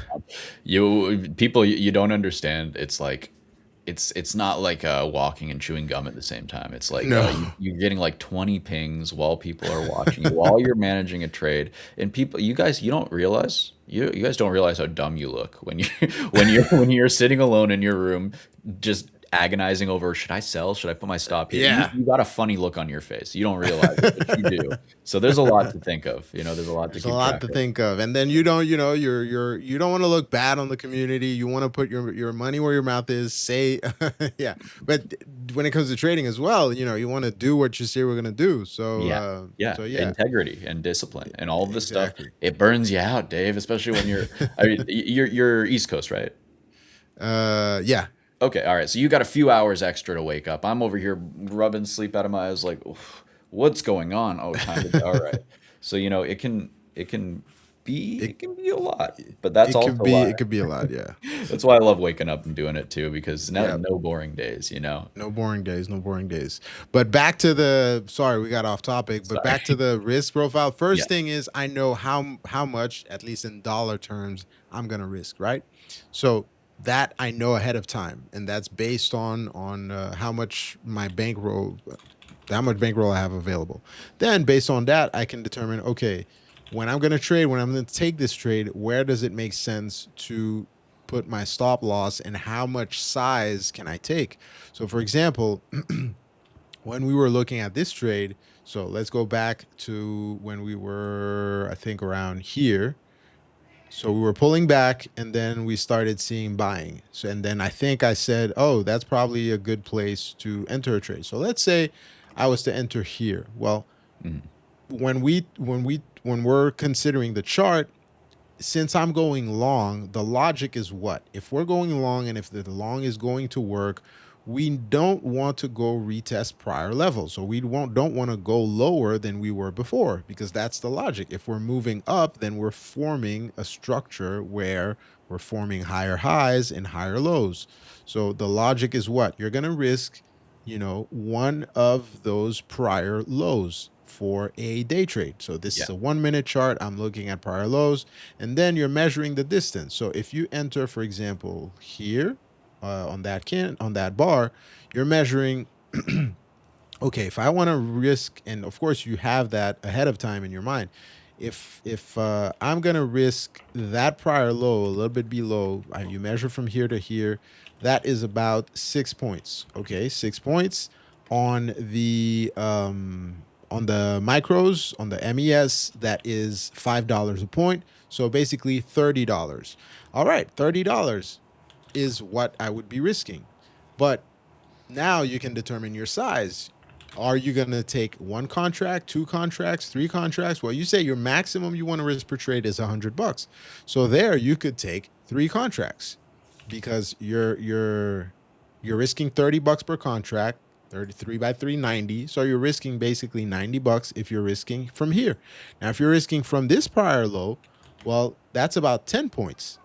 Yeah. do. You don't understand. It's like it's not like walking and chewing gum at the same time. It's like No. you're getting like 20 pings while people are watching you, while you're managing a trade. And you don't realize you guys don't realize how dumb you look when you when you're sitting alone in your room, just agonizing over should I sell? Should I put my stop here? Yeah. You got a funny look on your face. You don't realize it, but you do. So there's a lot to think of. There's a lot to There's a keep lot track to of. think of, and then you don't want to look bad on the community. You want to put your money where your mouth is. Say, yeah. But when it comes to trading as well, you want to do what you say we're gonna do. So, Yeah. Yeah, yeah, integrity and discipline and all of this stuff, exactly. it burns you out, Dave, especially when I mean, you're East Coast, right? Yeah, Okay, all right. So you got a few hours extra to wake up. I'm over here rubbing sleep out of my eyes, like, "Oof, what's going on? Oh, time to all right." So it it can be a lot, but that's it could also be why it could be a lot. Yeah, that's why I love waking up and doing it too, because yeah. no boring days. No boring days, no boring days. But back to sorry, we got off topic, but back to Sorry. the risk profile. Yeah. First thing is I know how much, at least in dollar terms, I'm gonna risk, right? So that I know ahead of time, and that's based on how much bankroll I have available. Then based on that, I can determine, okay, when I'm gonna trade, when I'm gonna take this trade, where does it make sense to put my stop loss and how much size can I take? So for example, when we were looking at this trade, so let's go back to when we were, I think, around here. So we were pulling back and then we started seeing buying. So and then I think I said, "Oh, that's probably a good place to enter a trade." So let's say I was to enter here. Well, Mhm. when we're considering the chart, since I'm going long, the logic is what? If we're going long and if the long is going to work, we don't want to go retest prior levels. So we don't want to go lower than we were before because that's the logic. If we're moving up, then we're forming a structure where we're forming higher highs and higher lows. So the logic is what? You're going to risk, one of those prior lows for a day trade. So this Yeah. is a 1 minute chart. I'm looking at prior lows, and then you're measuring the distance. So if you enter, for example, here on that bar, you're measuring. Okay, if I want to risk, and of course you have that ahead of time in your mind. If I'm gonna risk that prior low a little bit below, you measure from here to here, that is about 6 points. Okay, 6 points on the micros on the MES. That is $5 a point. So basically $30. All right, $30 is what I would be risking, but now you can determine your size. Are you going to take one contract, two contracts, three contracts? Well, you say your maximum you want to risk per trade is $100. So there you could take three contracts because you're risking $30 per contract, 33 by 390. So you're risking basically $90 if you're risking from here. Now, if you're risking from this prior low, well, that's about 10 points.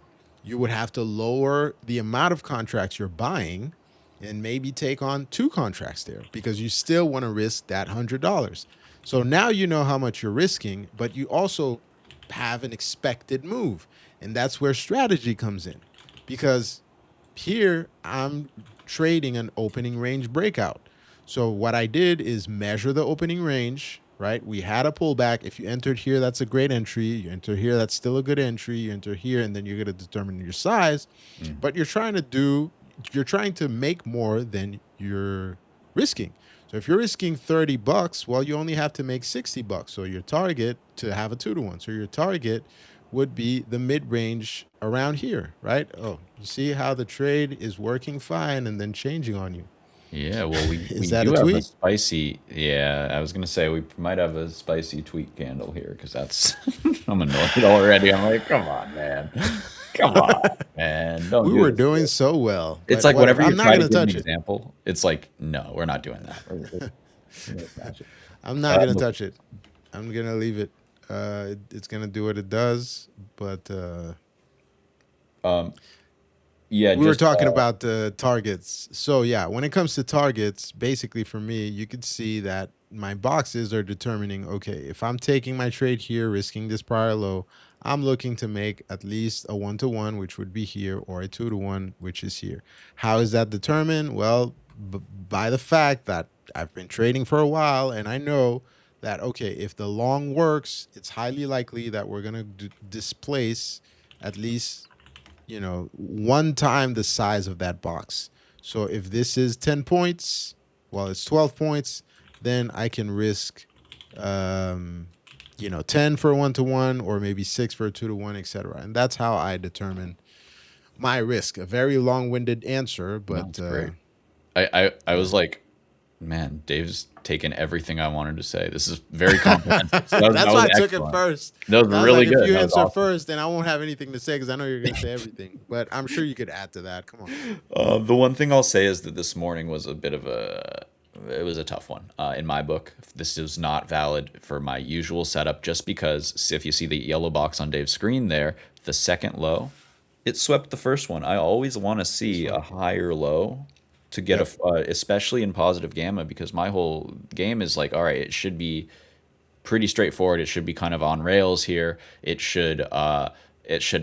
You would have to lower the amount of contracts you're buying and maybe take on two contracts there because you still want to risk that $100. So now you know how much you're risking, but you also have an expected move. And that's where strategy comes in because here I'm trading an opening range breakout. So what I did is measure the opening range, right? We had a pullback. If you entered here, that's a great entry. You enter here, that's still a good entry. You enter here, and then you're going to determine your size. Mm. But you're trying to make more than you're risking. So if you're risking $30, well, you only have to make $60. So your target to have a 2-to-1. So your target would be the mid range around here, right? Oh, you see how the trade is working fine and then changing on you. Yeah, well, we Is that do a have a tweet? spicy. Yeah, I was gonna say we might have a spicy tweet candle here because that's I'm annoyed already. I'm like, come on, man, don't We do were this. doing so well, It's but like whatever. whenever you I'm not try to going to give an touch it. example, it's like, no, we're not doing that. We're gonna smash it. I'm not going to But, touch it. I'm going to leave it. It's going to do what it does, but um, yeah, we were just talking about the targets. So yeah, when it comes to targets, basically for me, you could see that my boxes are determining, okay, if I'm taking my trade here, risking this prior low, I'm looking to make at least a 1-to-1, which would be here, or a 2-to-1, which is here. How is that determined? Well, by the fact that I've been trading for a while and I know that, okay, if the long works, it's highly likely that we're going to displace at least, one time the size of that box. So if this is 10 points, well, it's 12 points, then I can risk, 10 for a 1-to-1 or maybe 6 for a 2-to-1, etc. And that's how I determine my risk. A very long winded answer, no, but it's great. I yeah. was like, man, Dave's taken everything I wanted to say. This is very comprehensive. So that That's why was I took it excellent. first. That was I was really like, if good. you That was answer awesome. first, then I won't have anything to say because I know you're going to say everything. But I'm sure you could add to that. Come on. The one thing I'll say is that this morning was a bit of a it was a tough one in my book. This is not valid for my usual setup just because if you see the yellow box on Dave's screen there, the second low, it swept the first one. I always want to This see a one. higher low to get Yep. especially in positive gamma because my whole game is like, all right, it should be pretty straightforward. It should be kind of on rails here. It should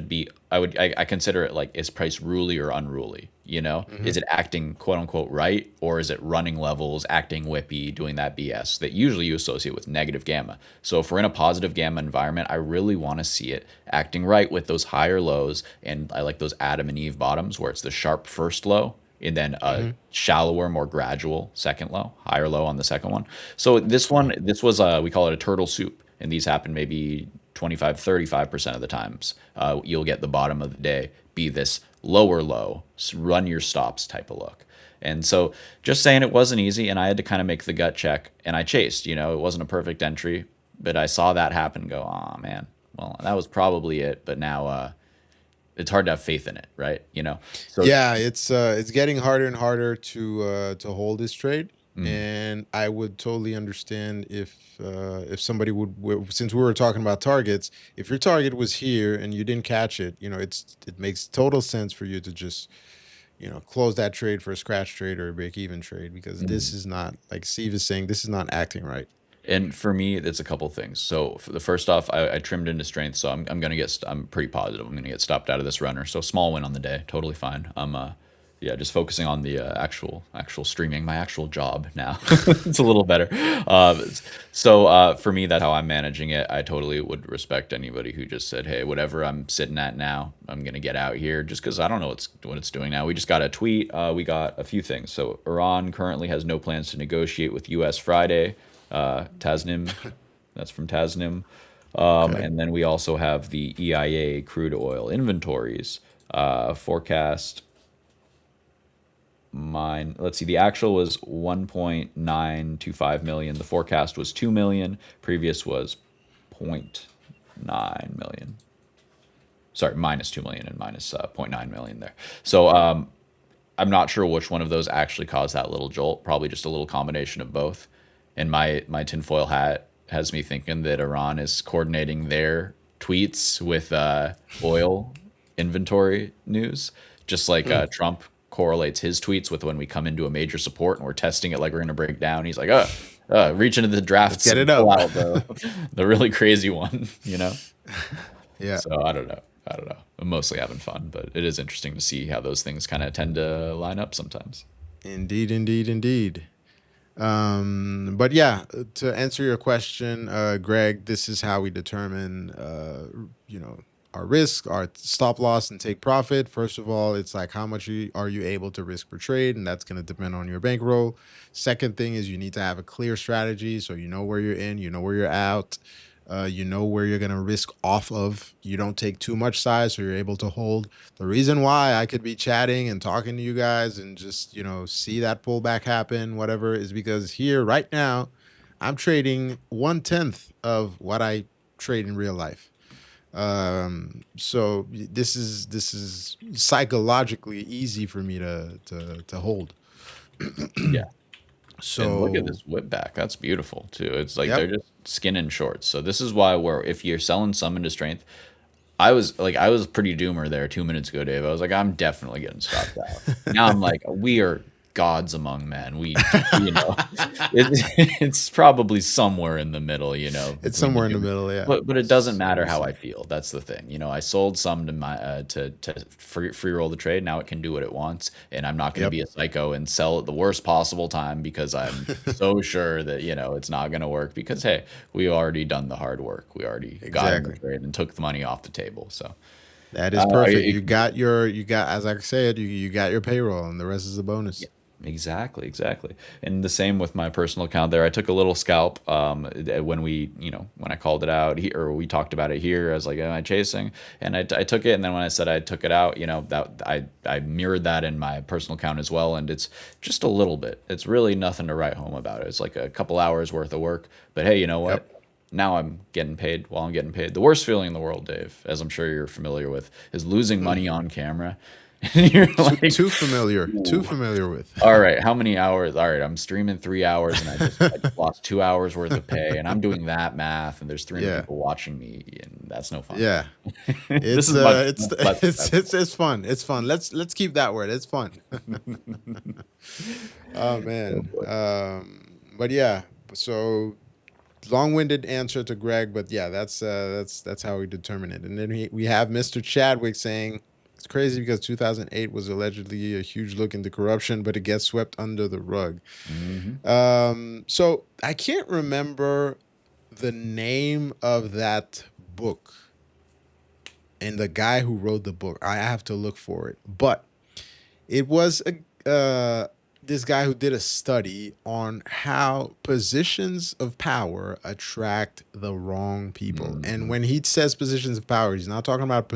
be I consider it like, is price ruly or unruly? Is Hmm. it acting quote unquote right, or is it running levels, acting whippy, doing that BS that usually you associate with negative gamma? So if we're in a positive gamma environment, I really want to see it acting right with those higher lows, and I like those Adam and Eve bottoms where it's the sharp first low and then a Hmm. shallower, more gradual second low, higher low on the second one. So Okay. this was we call it a turtle soup, and these happen maybe 25, 35% of the times. You'll get the bottom of the day be this lower low, run your stops type of look. And so just saying it wasn't easy, and I had to kind of make the gut check, and I chased. It wasn't a perfect entry, but I saw that happen and go, oh man, well, that was probably it. But now it's hard to have faith in it, right? So Yeah, it's getting harder and harder to hold this trade, mm, and I would totally understand if somebody since we were talking about targets, if your target was here and you didn't catch it, it makes total sense for you to just close that trade for a scratch trade or a break even trade because this mm. is not, like Steve is saying, this is not acting right. And for me, it's a couple things. So for the first off, I trimmed into strength, so I'm gonna I'm pretty positive I'm gonna get stopped out of this runner. So small win on the day, totally fine. Yeah, just focusing on the actual streaming, my actual job now. It's a little better. For me, that's how I'm managing it. I totally would respect anybody who just said, "Hey, whatever I'm sitting at now, I'm gonna get out here," just because I don't know what it's doing now. We just got a tweet. We got a few things. So Iran currently has no plans to negotiate with U.S. Friday. Tasnim, that's from Tasnim. Okay. And then we also have the EIA crude oil inventories forecast. Let's see, the actual was 1.925 million. The forecast was 2 million. Previous was zero point 0.9 million. Sorry, minus 2 million and minus zero point 0.9 million there. So I'm not sure which one of those actually caused that little jolt. Probably just a little combination of both. And my tinfoil hat has me thinking that Iran is coordinating their tweets with oil inventory news, just like Hmm. Trump correlates his tweets with when we come into a major support and we're testing it like we're going to break down. He's like, reach into the Let's drafts get and it pull up. out the really crazy one. Yeah. So I don't know. I don't know. I'm mostly having fun, but it is interesting to see how those things kind of tend to line up sometimes. Indeed, indeed, indeed. But yeah, to answer your question, Greg, this is how we determine, you know, our risk, our stop loss, and take profit. First of all, it's like how much are you able to risk per trade, and that's going to depend on your bankroll. Second thing is you need to have a clear strategy, so you know where you're in, you know where you're out, you know where you're going to risk off of. You don't take too much size, so you're able to hold. The reason why I could be chatting and talking to you guys and just, see that pullback happen, whatever, is because here right now, I'm trading 1/10 of what I trade in real life. So this is psychologically easy for me to hold. Yeah. And look at So this whip back. That's beautiful too. It's like they're yep, just skin and shorts. So this is why where if you're selling some into strength, I was pretty doomer there 2 minutes ago, Dave. I was like, I'm definitely getting stopped out. Now I'm like, we are gods among men. It's probably somewhere in the middle, it's between the somewhere in the doom. middle. Yeah, But it doesn't so matter we'll how I see. feel. That's the thing. I sold some to my to free roll the trade. Now it can do what it wants, and I'm not going to Yep, be a psycho and sell at the worst possible time because I'm so sure that it's not going to work. Because hey, we already done the hard work. We already got in the exactly. trade and took the money off the table. So. That is perfect. It, You got, as I said, you got your payroll, and the rest is a yeah, bonus. exactly, exactly. And the same with my personal account there. I took a little scalp when when I called it out or we talked about it here. I was like, am I chasing? And I took it. And then when I said I took it out, that I mirrored that in my personal account as well. And it's just a little bit. It's really nothing to write home about. It's like a couple hours worth of work. But hey, you know Yep. what? Now I'm getting paid while I'm getting paid. The worst feeling in the world, Dave, as I'm sure you're familiar with, is losing money on camera. And you're like, Too familiar. Too ooh, familiar with. all right, how many hours? All right, I'm streaming 3 hours and I just lost 2 hours worth of pay. And I'm doing that math and there's 300 Yeah. people watching me and that's no fun. Yeah. This It's is much it's less it's fun. It's fun. Let's keep that word. It's fun. stressful. Oh Oh man. boy. But yeah. So long-winded answer to Greg, but yeah, that's how we determine it. And then we have Mr. Chadwick saying it's crazy because 2008 was allegedly a huge look into corruption, but it gets swept under the rug. Hmm. So I can't remember the name of that book and the guy who wrote the book. I have to look for it, but it was uh, this guy who did a study on how positions of power attract the wrong people. And Mhm. when he says positions of power, he's not talking about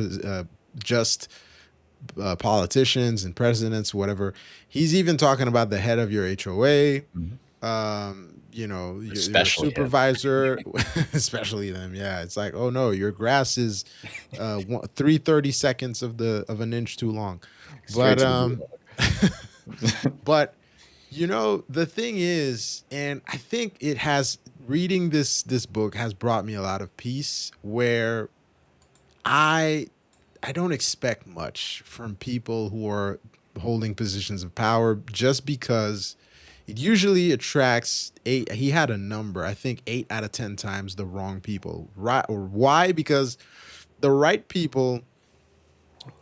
just politicians and presidents, whatever. He's even talking about the head of your HOA, Mhm. your Especially him. supervisor, especially them. Yeah, it's like, oh no, your grass is 3/30 of an inch too long. Straight But to the gulag. but the thing is, and I think it has, reading this book has brought me a lot of peace, where I I don't expect much from people who are holding positions of power, just because it usually attracts eight. He had a number, I think 8 out of 10 times the wrong people. Right? Or why? Because the right people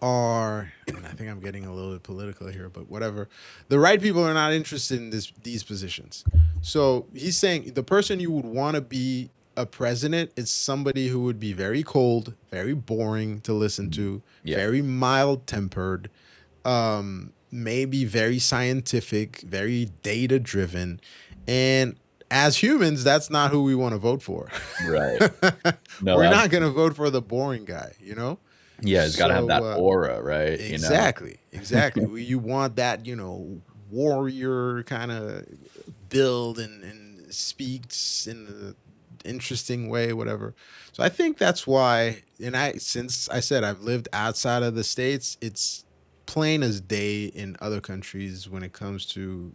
are, and I think I'm getting a little bit political here, but whatever. The right people are not interested in these positions. So he's saying the person you would want to be a president is somebody who would be very cold, very boring to listen Mhm. to, Yeah. very mild tempered, maybe very scientific, very data driven. And as humans, that's not who we want to vote for. Right. No, We're not going to absolutely. vote for the boring guy? Yeah, it's gotta have So that aura, right? You know? exactly, exactly. You want that, warrior kind of build, and speaks in an interesting way, whatever. So I think that's why, and since I said I've lived outside of the States, it's plain as day in other countries when it comes to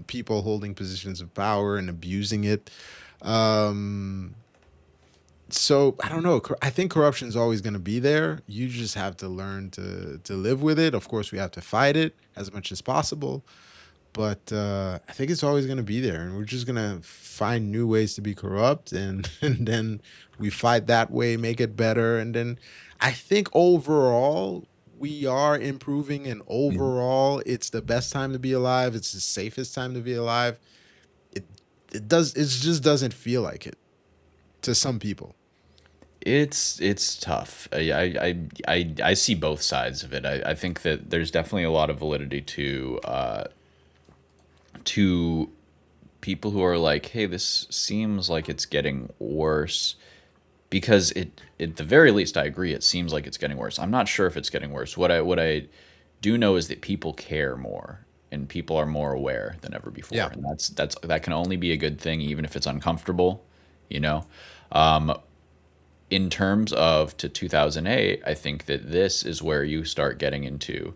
people holding positions of power and abusing it. Um, so I don't know. I think corruption is always going to be there. You just have to learn to live with it. Of course, we have to fight it as much as possible, but I think it's always going to be there, and we're just going to find new ways to be corrupt, and and then we fight that way, make it better, and then I think overall we are improving, and Mhm. overall it's the best time to be alive. It's the safest time to be alive. It it just doesn't feel like it to some people. It's tough. I see both sides of it. I think that there's definitely a lot of validity to people who are like, hey, this seems like it's getting worse, because it at the very least I agree it seems like it's getting worse. I'm not sure if it's getting worse. What I do know is that people care more and people are more aware than ever before, Yeah. and that can only be a good thing, even if it's uncomfortable, you know. Um, in terms of to 2008, I think that this is where you start getting into,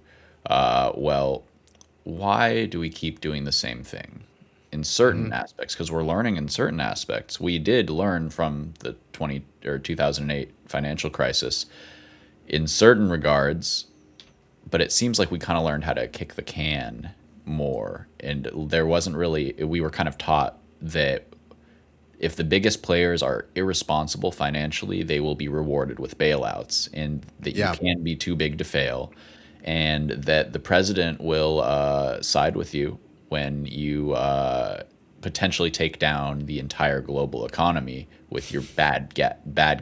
well, why do we keep doing the same thing in certain Hmm. aspects? Because we're learning in certain aspects. We did learn from the 20 or 2008 financial crisis in certain regards, but it seems like we kind of learned how to kick the can more. And there wasn't really, we were kind of taught that if the biggest players are irresponsible financially, they will be rewarded with bailouts, and that you Yeah. can't be too big to fail, and that the president will side with you when you potentially take down the entire global economy with your bad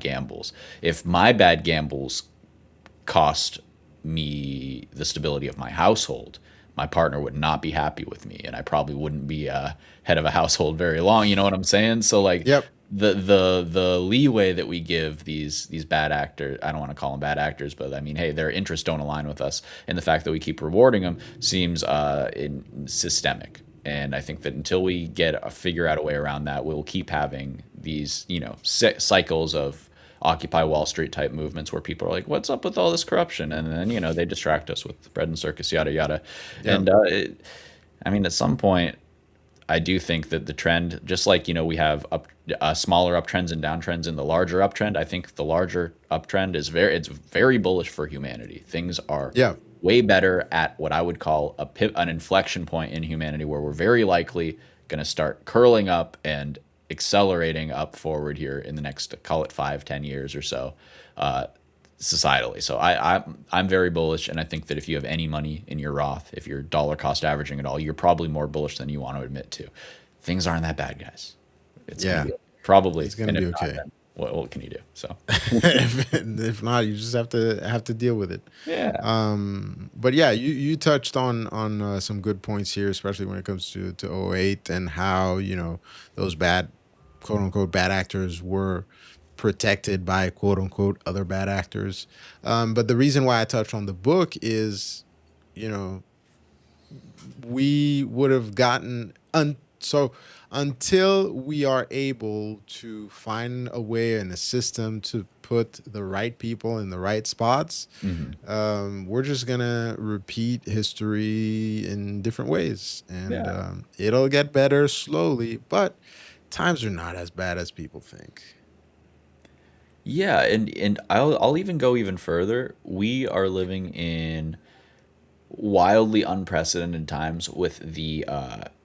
gambles. If my bad gambles cost me the stability of my household, my partner would not be happy with me, and I probably wouldn't be head of a household very long. You know what I'm saying? So like Yep. the leeway that we give these bad actors, I don't want to call them bad actors, but I mean, hey, their interests don't align with us, and the fact that we keep rewarding them seems systemic. And I think that until we figure out a way around that, we'll keep having these, cycles of Occupy Wall Street type movements where people are like, "What's up with all this corruption?" And then they distract us with bread and circus, yada yada. Yep. And I mean, at some point, I do think that the trend, just like we have smaller uptrends and downtrends in the larger uptrend. I think the larger uptrend it's very bullish for humanity. Things are Yeah. way better at what I would call an inflection point in humanity, where we're very likely going to start curling up and accelerating up forward here in the next, call it 5, 10 years or so, uh, societally. So I'm very bullish, and I think that if you have any money in your Roth, if you're dollar cost averaging at all, you're probably more bullish than you want to admit to. Things aren't that bad, guys. It's gonna Yeah. be probably, It's gonna and if be not, okay. then what can you do? So If not, you just have to deal with it. yeah. But yeah, you touched on some good points here, especially when it comes to '08 and how those bad, quote unquote, bad actors were protected by quote unquote other bad actors. But the reason why I touched on the book is, you know, we would have gotten so until we are able to find a way and a system to put the right people in the right spots, Hmm. we're just gonna repeat history in different ways, and Yeah. it'll get better slowly, but times are not as bad as people think. Yeah, and I'll even go even further. We are living in wildly unprecedented times with the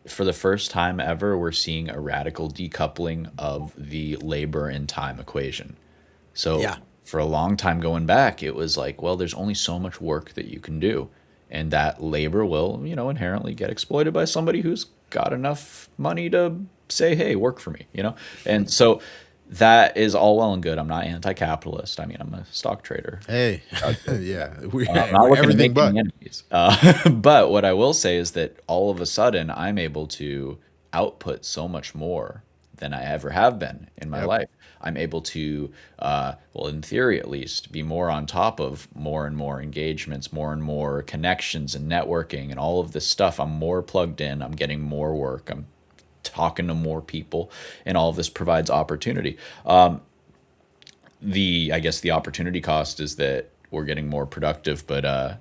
for the first time ever, we're seeing a radical decoupling of the labor and time equation. So Yeah, for a long time going back, it was like, well, there's only so much work that you can do, and that labor will, inherently get exploited by somebody who's got enough money to say, "Hey, work for me." And so that is all well and good. I'm not anti-capitalist. I mean, I'm a stock trader. hey, Proud to admit yeah, that. I'm not we're looking to everything make but. any enemies. But what I will say is that all of a sudden, I'm able to output so much more than I ever have been in my Yep. life. I'm able to, well, in theory at least, be more on top of more and more engagements, more and more connections and networking and all of this stuff. I'm more plugged in. I'm getting more work. I'm talking to more people, and all of this provides opportunity. The I guess the opportunity cost is that we're getting more productive, but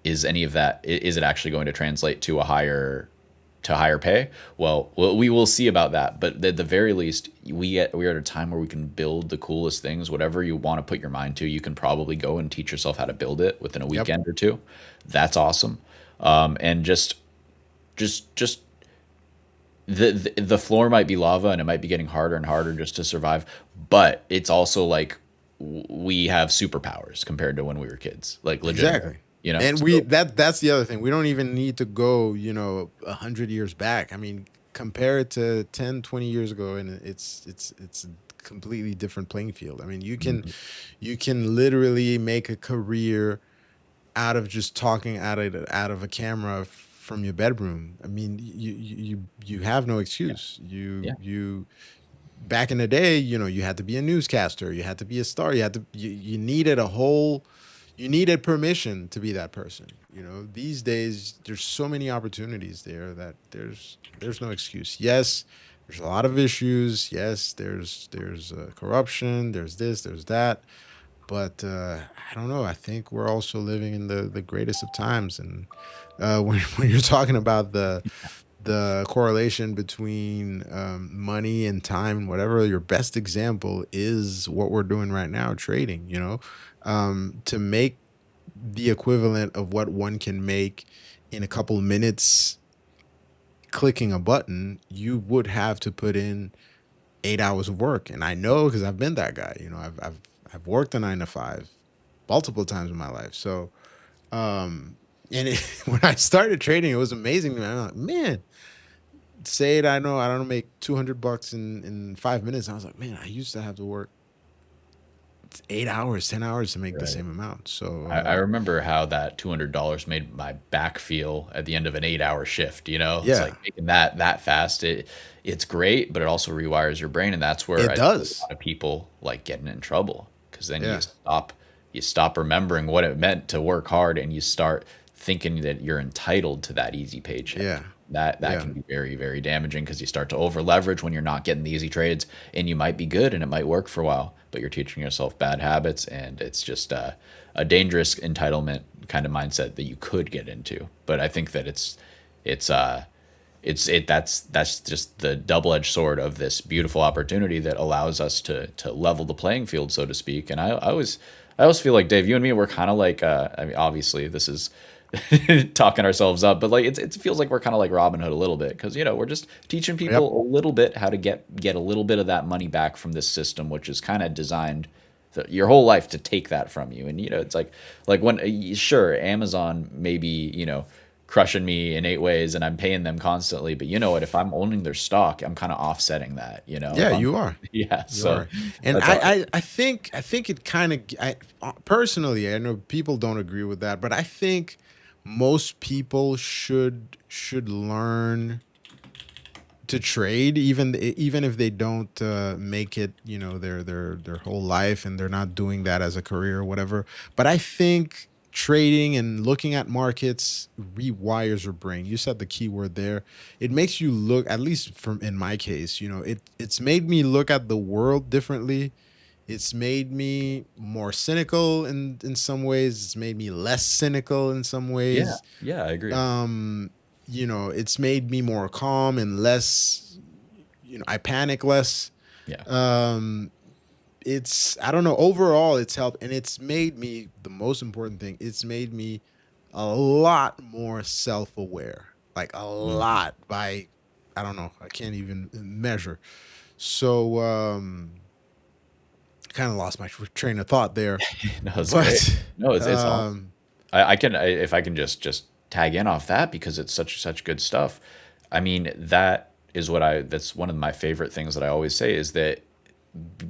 is any of that is it actually going to translate to a higher pay? Well, we will see about that. But at the very least, we are at a time where we can build the coolest things. Whatever you want to put your mind to, you can probably go and teach yourself how to build it within a Yep. weekend or two. That's awesome. And just the floor might be lava and it might be getting harder and harder just to survive, but it's also like we have superpowers compared to when we were kids, like legitimately, Exactly. you know? And So that's the other thing. We don't even need to go, 100 years back. I mean, compare it to 10, 20 years ago, and it's a completely different playing field. I mean, mhm. you can literally make a career out of just talking out of a camera from your bedroom. I mean, you have no Yeah, excuse. yeah, You back in the day, you had to be a newscaster, you had to be a star, you needed you needed permission to be that person. These days there's so many opportunities there that there's no excuse. Yes, there's a lot of issues. Yes, there's corruption, there's this, there's that, but I don't know. I think we're also living in the greatest of times, and when you're talking about the correlation between money and time and whatever, your best example is what we're doing right now, trading. To make the equivalent of what one can make in a couple of minutes clicking a button, you would have to put in 8 hours of work. And I know because I've been that guy. I've worked a 9 to 5 multiple times in my life. So and when I started trading, it was amazing to me. I'm like, man, say it, I don't know, make $200 in 5 minutes. I was like, man, I used to have to work 8 hours, 10 hours to make the right. same amount. So I remember how that $200 made my back feel at the end of an 8-hour shift. It's yeah, like making that fast. It's great, but it also rewires your brain, and that's where it I think a does. lot of people like getting in trouble because then Yeah, you stop remembering what it meant to work hard, and you start thinking that you're entitled to that easy paycheck. yeah, That yeah, can be very, very damaging because you start to over leverage when you're not getting the easy trades, and you might be good and it might work for a while, but you're teaching yourself bad habits, and it's just a dangerous entitlement kind of mindset that you could get into. But I think that it's that's just the double edged sword of this beautiful opportunity that allows us to level the playing field, so to speak. And I always feel like, Dave, you and me, we're kind of like, I mean, obviously this is talking ourselves up, but like it feels like we're kind of like Robin Hood a little bit because we're just teaching yep, people a little bit how to get a little bit of that money back from this system, which is kind of designed your whole life to take that from you. And it's like when sure, Amazon maybe crushing me in 8 ways and I'm paying them constantly. But you know what? If I'm owning their stock, I'm kind of offsetting that. You know, Yeah, if I'm you are. yeah. You So are. And that's how I think it kind of personally, I know people don't agree with that, but I think most people should learn to trade, even if they don't make it, you know, their whole life, and they're not doing that as a career or whatever. But I think trading and looking at markets rewires your brain. You said the key word there. It makes you look, at least from in my case, you know, it's made me look at the world differently. It's made me more cynical in some ways. It's made me less cynical in some yeah, ways. yeah, I agree. um you know, it's made me more calm and less, you know, I panic less. Yeah. um it's, I don't know, overall it's helped, and it's made me, the most important thing, it's made me a lot more self-aware, like a Mhm. lot, by, I don't know, I can't even measure. So kind of lost my train of thought there, No, it's great. but No, it's awesome. um If I can just tag in off that because it's such good stuff. I mean, that's one of my favorite things that I always say is that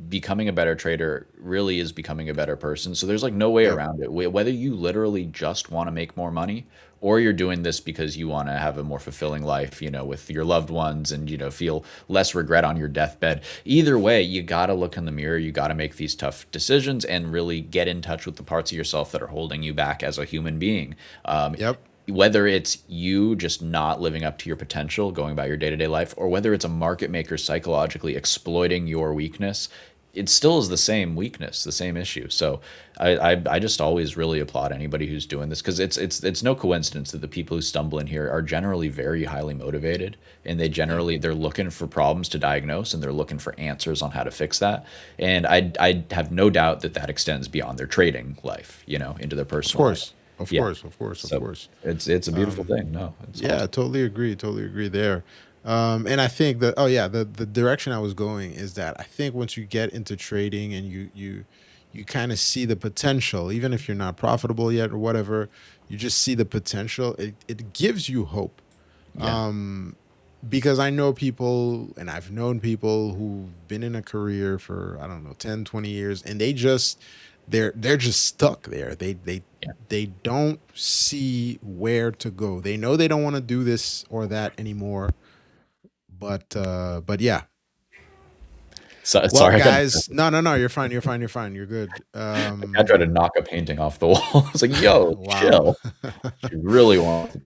becoming a better trader really is becoming a better person. So there's like no way yep, around it. Whether you literally just want to make more money or you're doing this because you want to have a more fulfilling life, you know, with your loved ones and, you know, feel less regret on your deathbed. Either way, you got to look in the mirror. You got to make these tough decisions and really get in touch with the parts of yourself that are holding you back as a human being. Um, yep, whether it's you just not living up to your potential, going about your day to day life, or whether it's a market maker psychologically exploiting your weakness, it still is the same weakness, the same issue. So I just always really applaud anybody who's doing this because it's no coincidence that the people who stumble in here are generally very highly motivated and yep, they're looking for problems to diagnose and they're looking for answers on how to fix that. And I have no doubt that that extends beyond their trading life, you know, into their of personal life. course, of Yeah. course, of course, of So course. it's a beautiful um thing. No, it's Yeah, awesome. totally agree there. And I think that, oh yeah, the direction I was going is that I think once you get into trading and you kind of see the potential, even if you're not profitable yet or whatever, you just see the potential. It gives you hope. Yeah. Um, because I know people, and I've known people who've been in a career for, I don't know, 10, 20 years, and they're just stuck there. Yeah. They don't see where to go. They know they don't want to do this or that anymore. But yeah. So Well, sorry, guys, no, you're fine, you're fine, you're good. I tried to knock a painting off the wall. I was like, "Yo, Wow. chill." She really wants.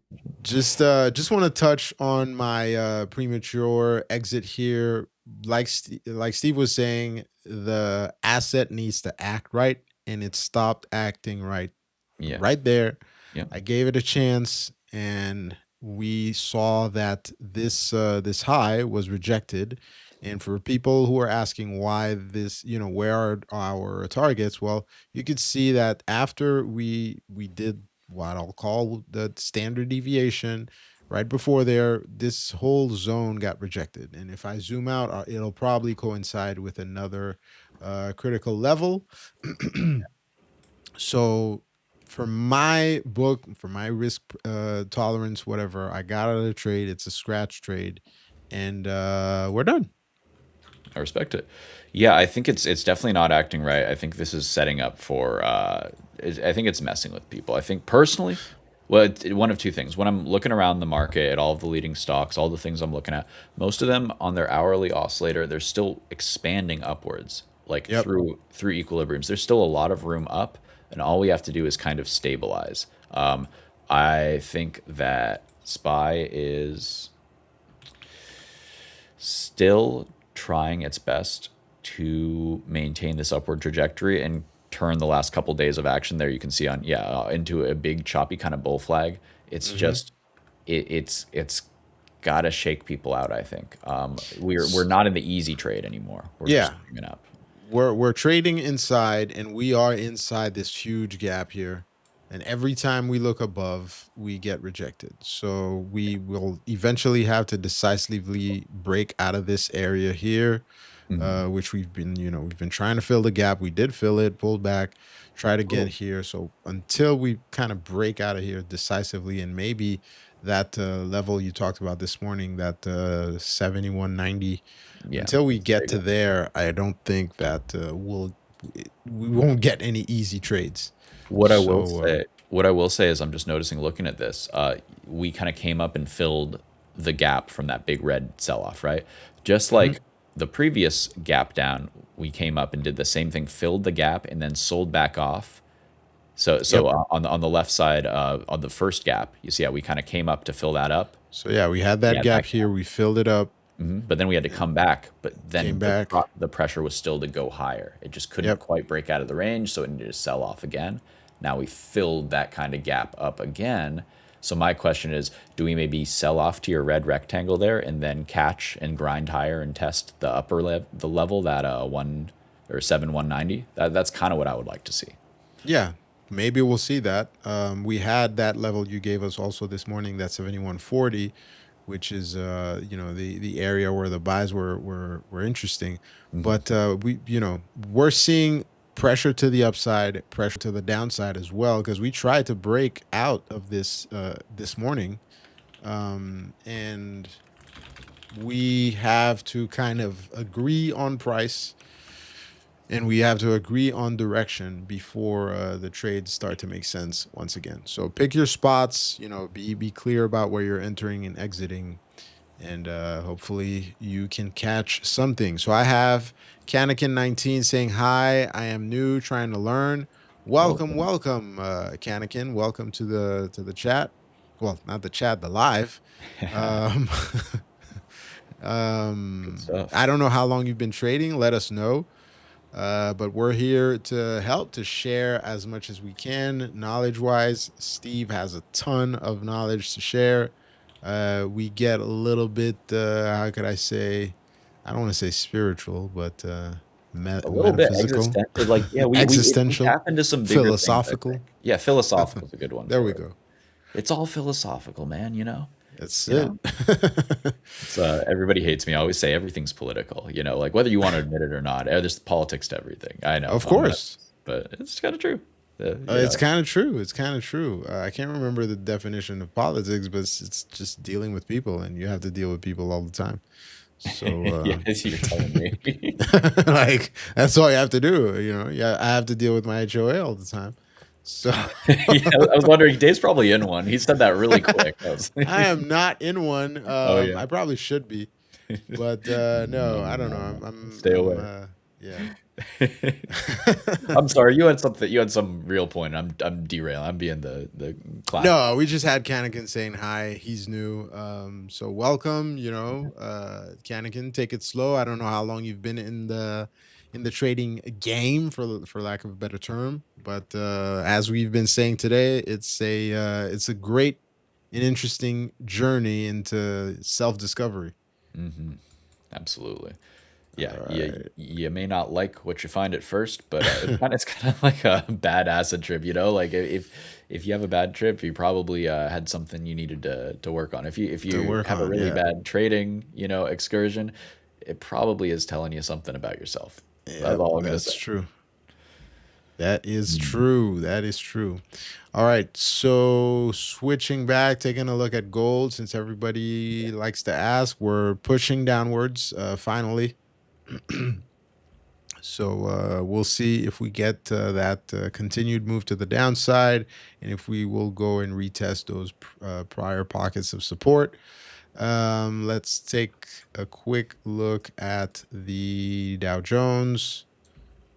Just want to touch on my premature exit here. Like Steve was saying, the asset needs to act right, and it stopped acting right Yeah. right there. Yeah. I gave it a chance, and we saw that this high was rejected. And for people who are asking why this, you know, where are our targets? Well, you could see that after we did what I'll call the standard deviation, right before there, this whole zone got rejected. And if I zoom out, it'll probably coincide with another critical level. So for my book, for my risk tolerance, whatever, I got out of the trade. It's a scratch trade, and we're done. I respect it. Yeah, I think it's definitely not acting right. I think this is setting up for. I think it's messing with people. I think personally, well, one of two things. When I'm looking around the market at all of the leading stocks, all the things I'm looking at, most of them on their hourly oscillator, they're still expanding upwards, like Yep. through equilibriums. There's still a lot of room up, and all we have to do is kind of stabilize. I think that SPY is still trying its best to maintain this upward trajectory and turn the last couple days of action there you can see on into a big choppy kind of bull flag. It's Hmm. just it's got to shake people out. I think we're not in the easy trade anymore. We're just Yeah, moving up. we're trading inside, and we are inside this huge gap here. And every time we look above, we get rejected. So we will eventually have to decisively break out of this area here. Mhm. which we've been trying to fill the gap. We did fill it, pulled back, tried again Cool. here. So until we kind of break out of here decisively, and maybe that level you talked about this morning, that 71.90, Yeah, until we that's a get big to one. there, I don't think that we won't get any easy trades. What I will So say what I will say is I'm just noticing looking at this, we kinda came up and filled the gap from that big red sell-off, right? Just mhm. like the previous gap down, we came up and did the same thing, filled the gap, and then sold back off. So, Yep. on the left side, on the first gap, you see how we kinda came up to fill that up? So yeah, we had We that had gap that here. We filled it up but then we had to and come back, but came then back. the pressure was still to go higher. It just couldn't Yep. quite break out of the range, so it needed to sell off again. Now we filled that kind of gap up again. So my question is, do we maybe sell off to your red rectangle there and then catch and grind higher and test the the level that 190? That's kind of what I would like to see. Yeah, maybe we'll see that. We had that level you gave us also this morning, that 71.40, which is the area where the buys were interesting. Mhm. But we're seeing pressure to the upside, pressure to the downside as well, because we tried to break out of this this morning, and we have to kind of agree on price, and we have to agree on direction before the trades start to make sense once again. So pick your spots, be clear about where you're entering and exiting, and hopefully you can catch something. So I have Canakin 19 saying hi. I am new, trying to learn. Welcome, Welcome. welcome, Canakin. Welcome to the chat. Well, not the chat, the live. Um, Good stuff. I don't know how long you've been trading. Let us know. But we're here to help, to share as much as we can, knowledge wise. Steve has a ton of knowledge to share. We get a little bit, how could I say? I don't want to say spiritual, but A little bit metaphysical, existential, like, yeah, we existential, tap into some bigger things, I think. philosophical. Yeah, philosophical is a good one There for we it. go. It's all philosophical, man, you know? That's You it. know? It's, everybody hates me. I always say everything's political, you know, like, whether you wanna admit it or not, there's politics to everything. I know, Of I'm not, course. but it's kinda true. You It's know? kind of true. It's kind of true. I can't remember the definition of politics, but it's just dealing with people, and you have to deal with people all the time. So, Yes, you're telling me. like, that's all you have to do. Yeah, I have to deal with my HOA all the time. So, Yeah, I was wondering, Dave's probably in one. He said that really quick. I was I like, am not in one. "Oh, yeah." I probably should be, but no, No, I don't know. no, no. Stay away. Yeah. I'm sorry. You had some real point. I'm derailing. I'm being the classic. No, we just had Canakin saying hi. He's new. So welcome, Canakin, take it slow. I don't know how long you've been in the trading game, for lack of a better term, but as we've been saying today, it's a great and interesting journey into self-discovery. Hmm. Absolutely. Yeah, All you may not like what you find at first, but it's kind of like a bad acid trip, you know. Like, if you have a bad trip, you probably had something you needed to work on. If to you work have a on. really Yeah. bad trading, excursion, it probably is telling you something about yourself. That's Yep, all I'm gonna say. that's true. That is Mhm. true. That is true. All right. So switching back, taking a look at gold, since everybody likes to ask, we're pushing downwards finally. So we'll see if we get that continued move to the downside, and if we will go and retest those prior pockets of support. Let's take a quick look at the Dow Jones.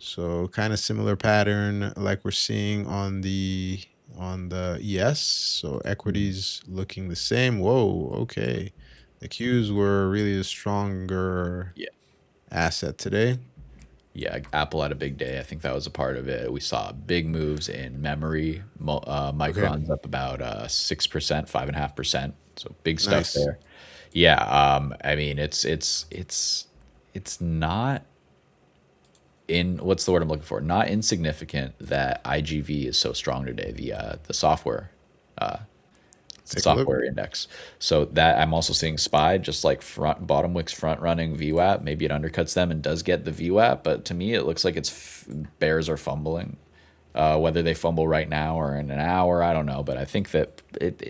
So kind of similar pattern like we're seeing on the ES. So Mhm. equities looking the same. Whoa, okay. The Qs were really a stronger Yeah. asset today. Yeah, Apple had a big day. I think that was a part of it. We saw big moves in memory. Okay, Micron's up about 6%, 5.5%. So big stuff nice. there. Yeah, I mean, it's not in what's the word I'm looking for? Not insignificant that IGV is so strong today. The software Take a look. software index. So that I'm also seeing SPY just like front bottom wicks front running VWAP. Maybe it undercuts them and does get the VWAP, but to me it looks like bears are fumbling. Whether they fumble right now or in an hour, I don't know. But I think that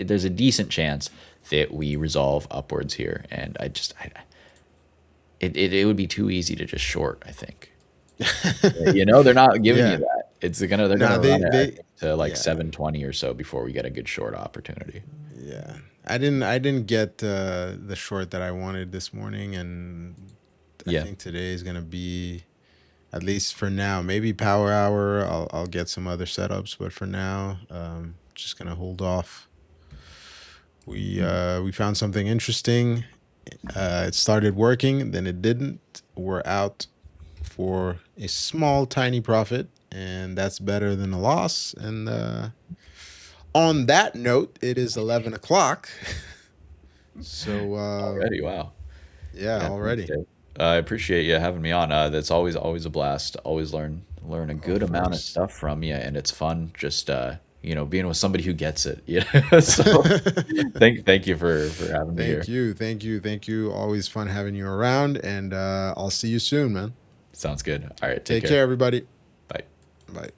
there's a decent chance that we resolve upwards here, and it would be too easy to just short. I think they're not giving you Yeah. that. They're Nah, gonna run it I they think, to like yeah. 720 or so before we get a good short opportunity. Yeah. I didn't get the short that I wanted this morning, and I Yeah. think today is gonna be, at least for now, maybe power hour. I'll get some other setups, but for now, just gonna hold off. We found something interesting. It started working, then it didn't. We're out for a small, tiny profit, and that's better than a loss. And on that note, it is 11 o'clock. So Already, wow. yeah, Yeah, thanks, already. Dave. I appreciate you having me on. That's always a blast. Always learn a good Of amount of course. stuff from you, and it's fun just being with somebody who gets it. So thank you for having me here. Thank you. Thank you. Thank you. Always fun having you around. And I'll see you soon, man. Sounds good. All right, take Take care. care, everybody. Bye. Bye.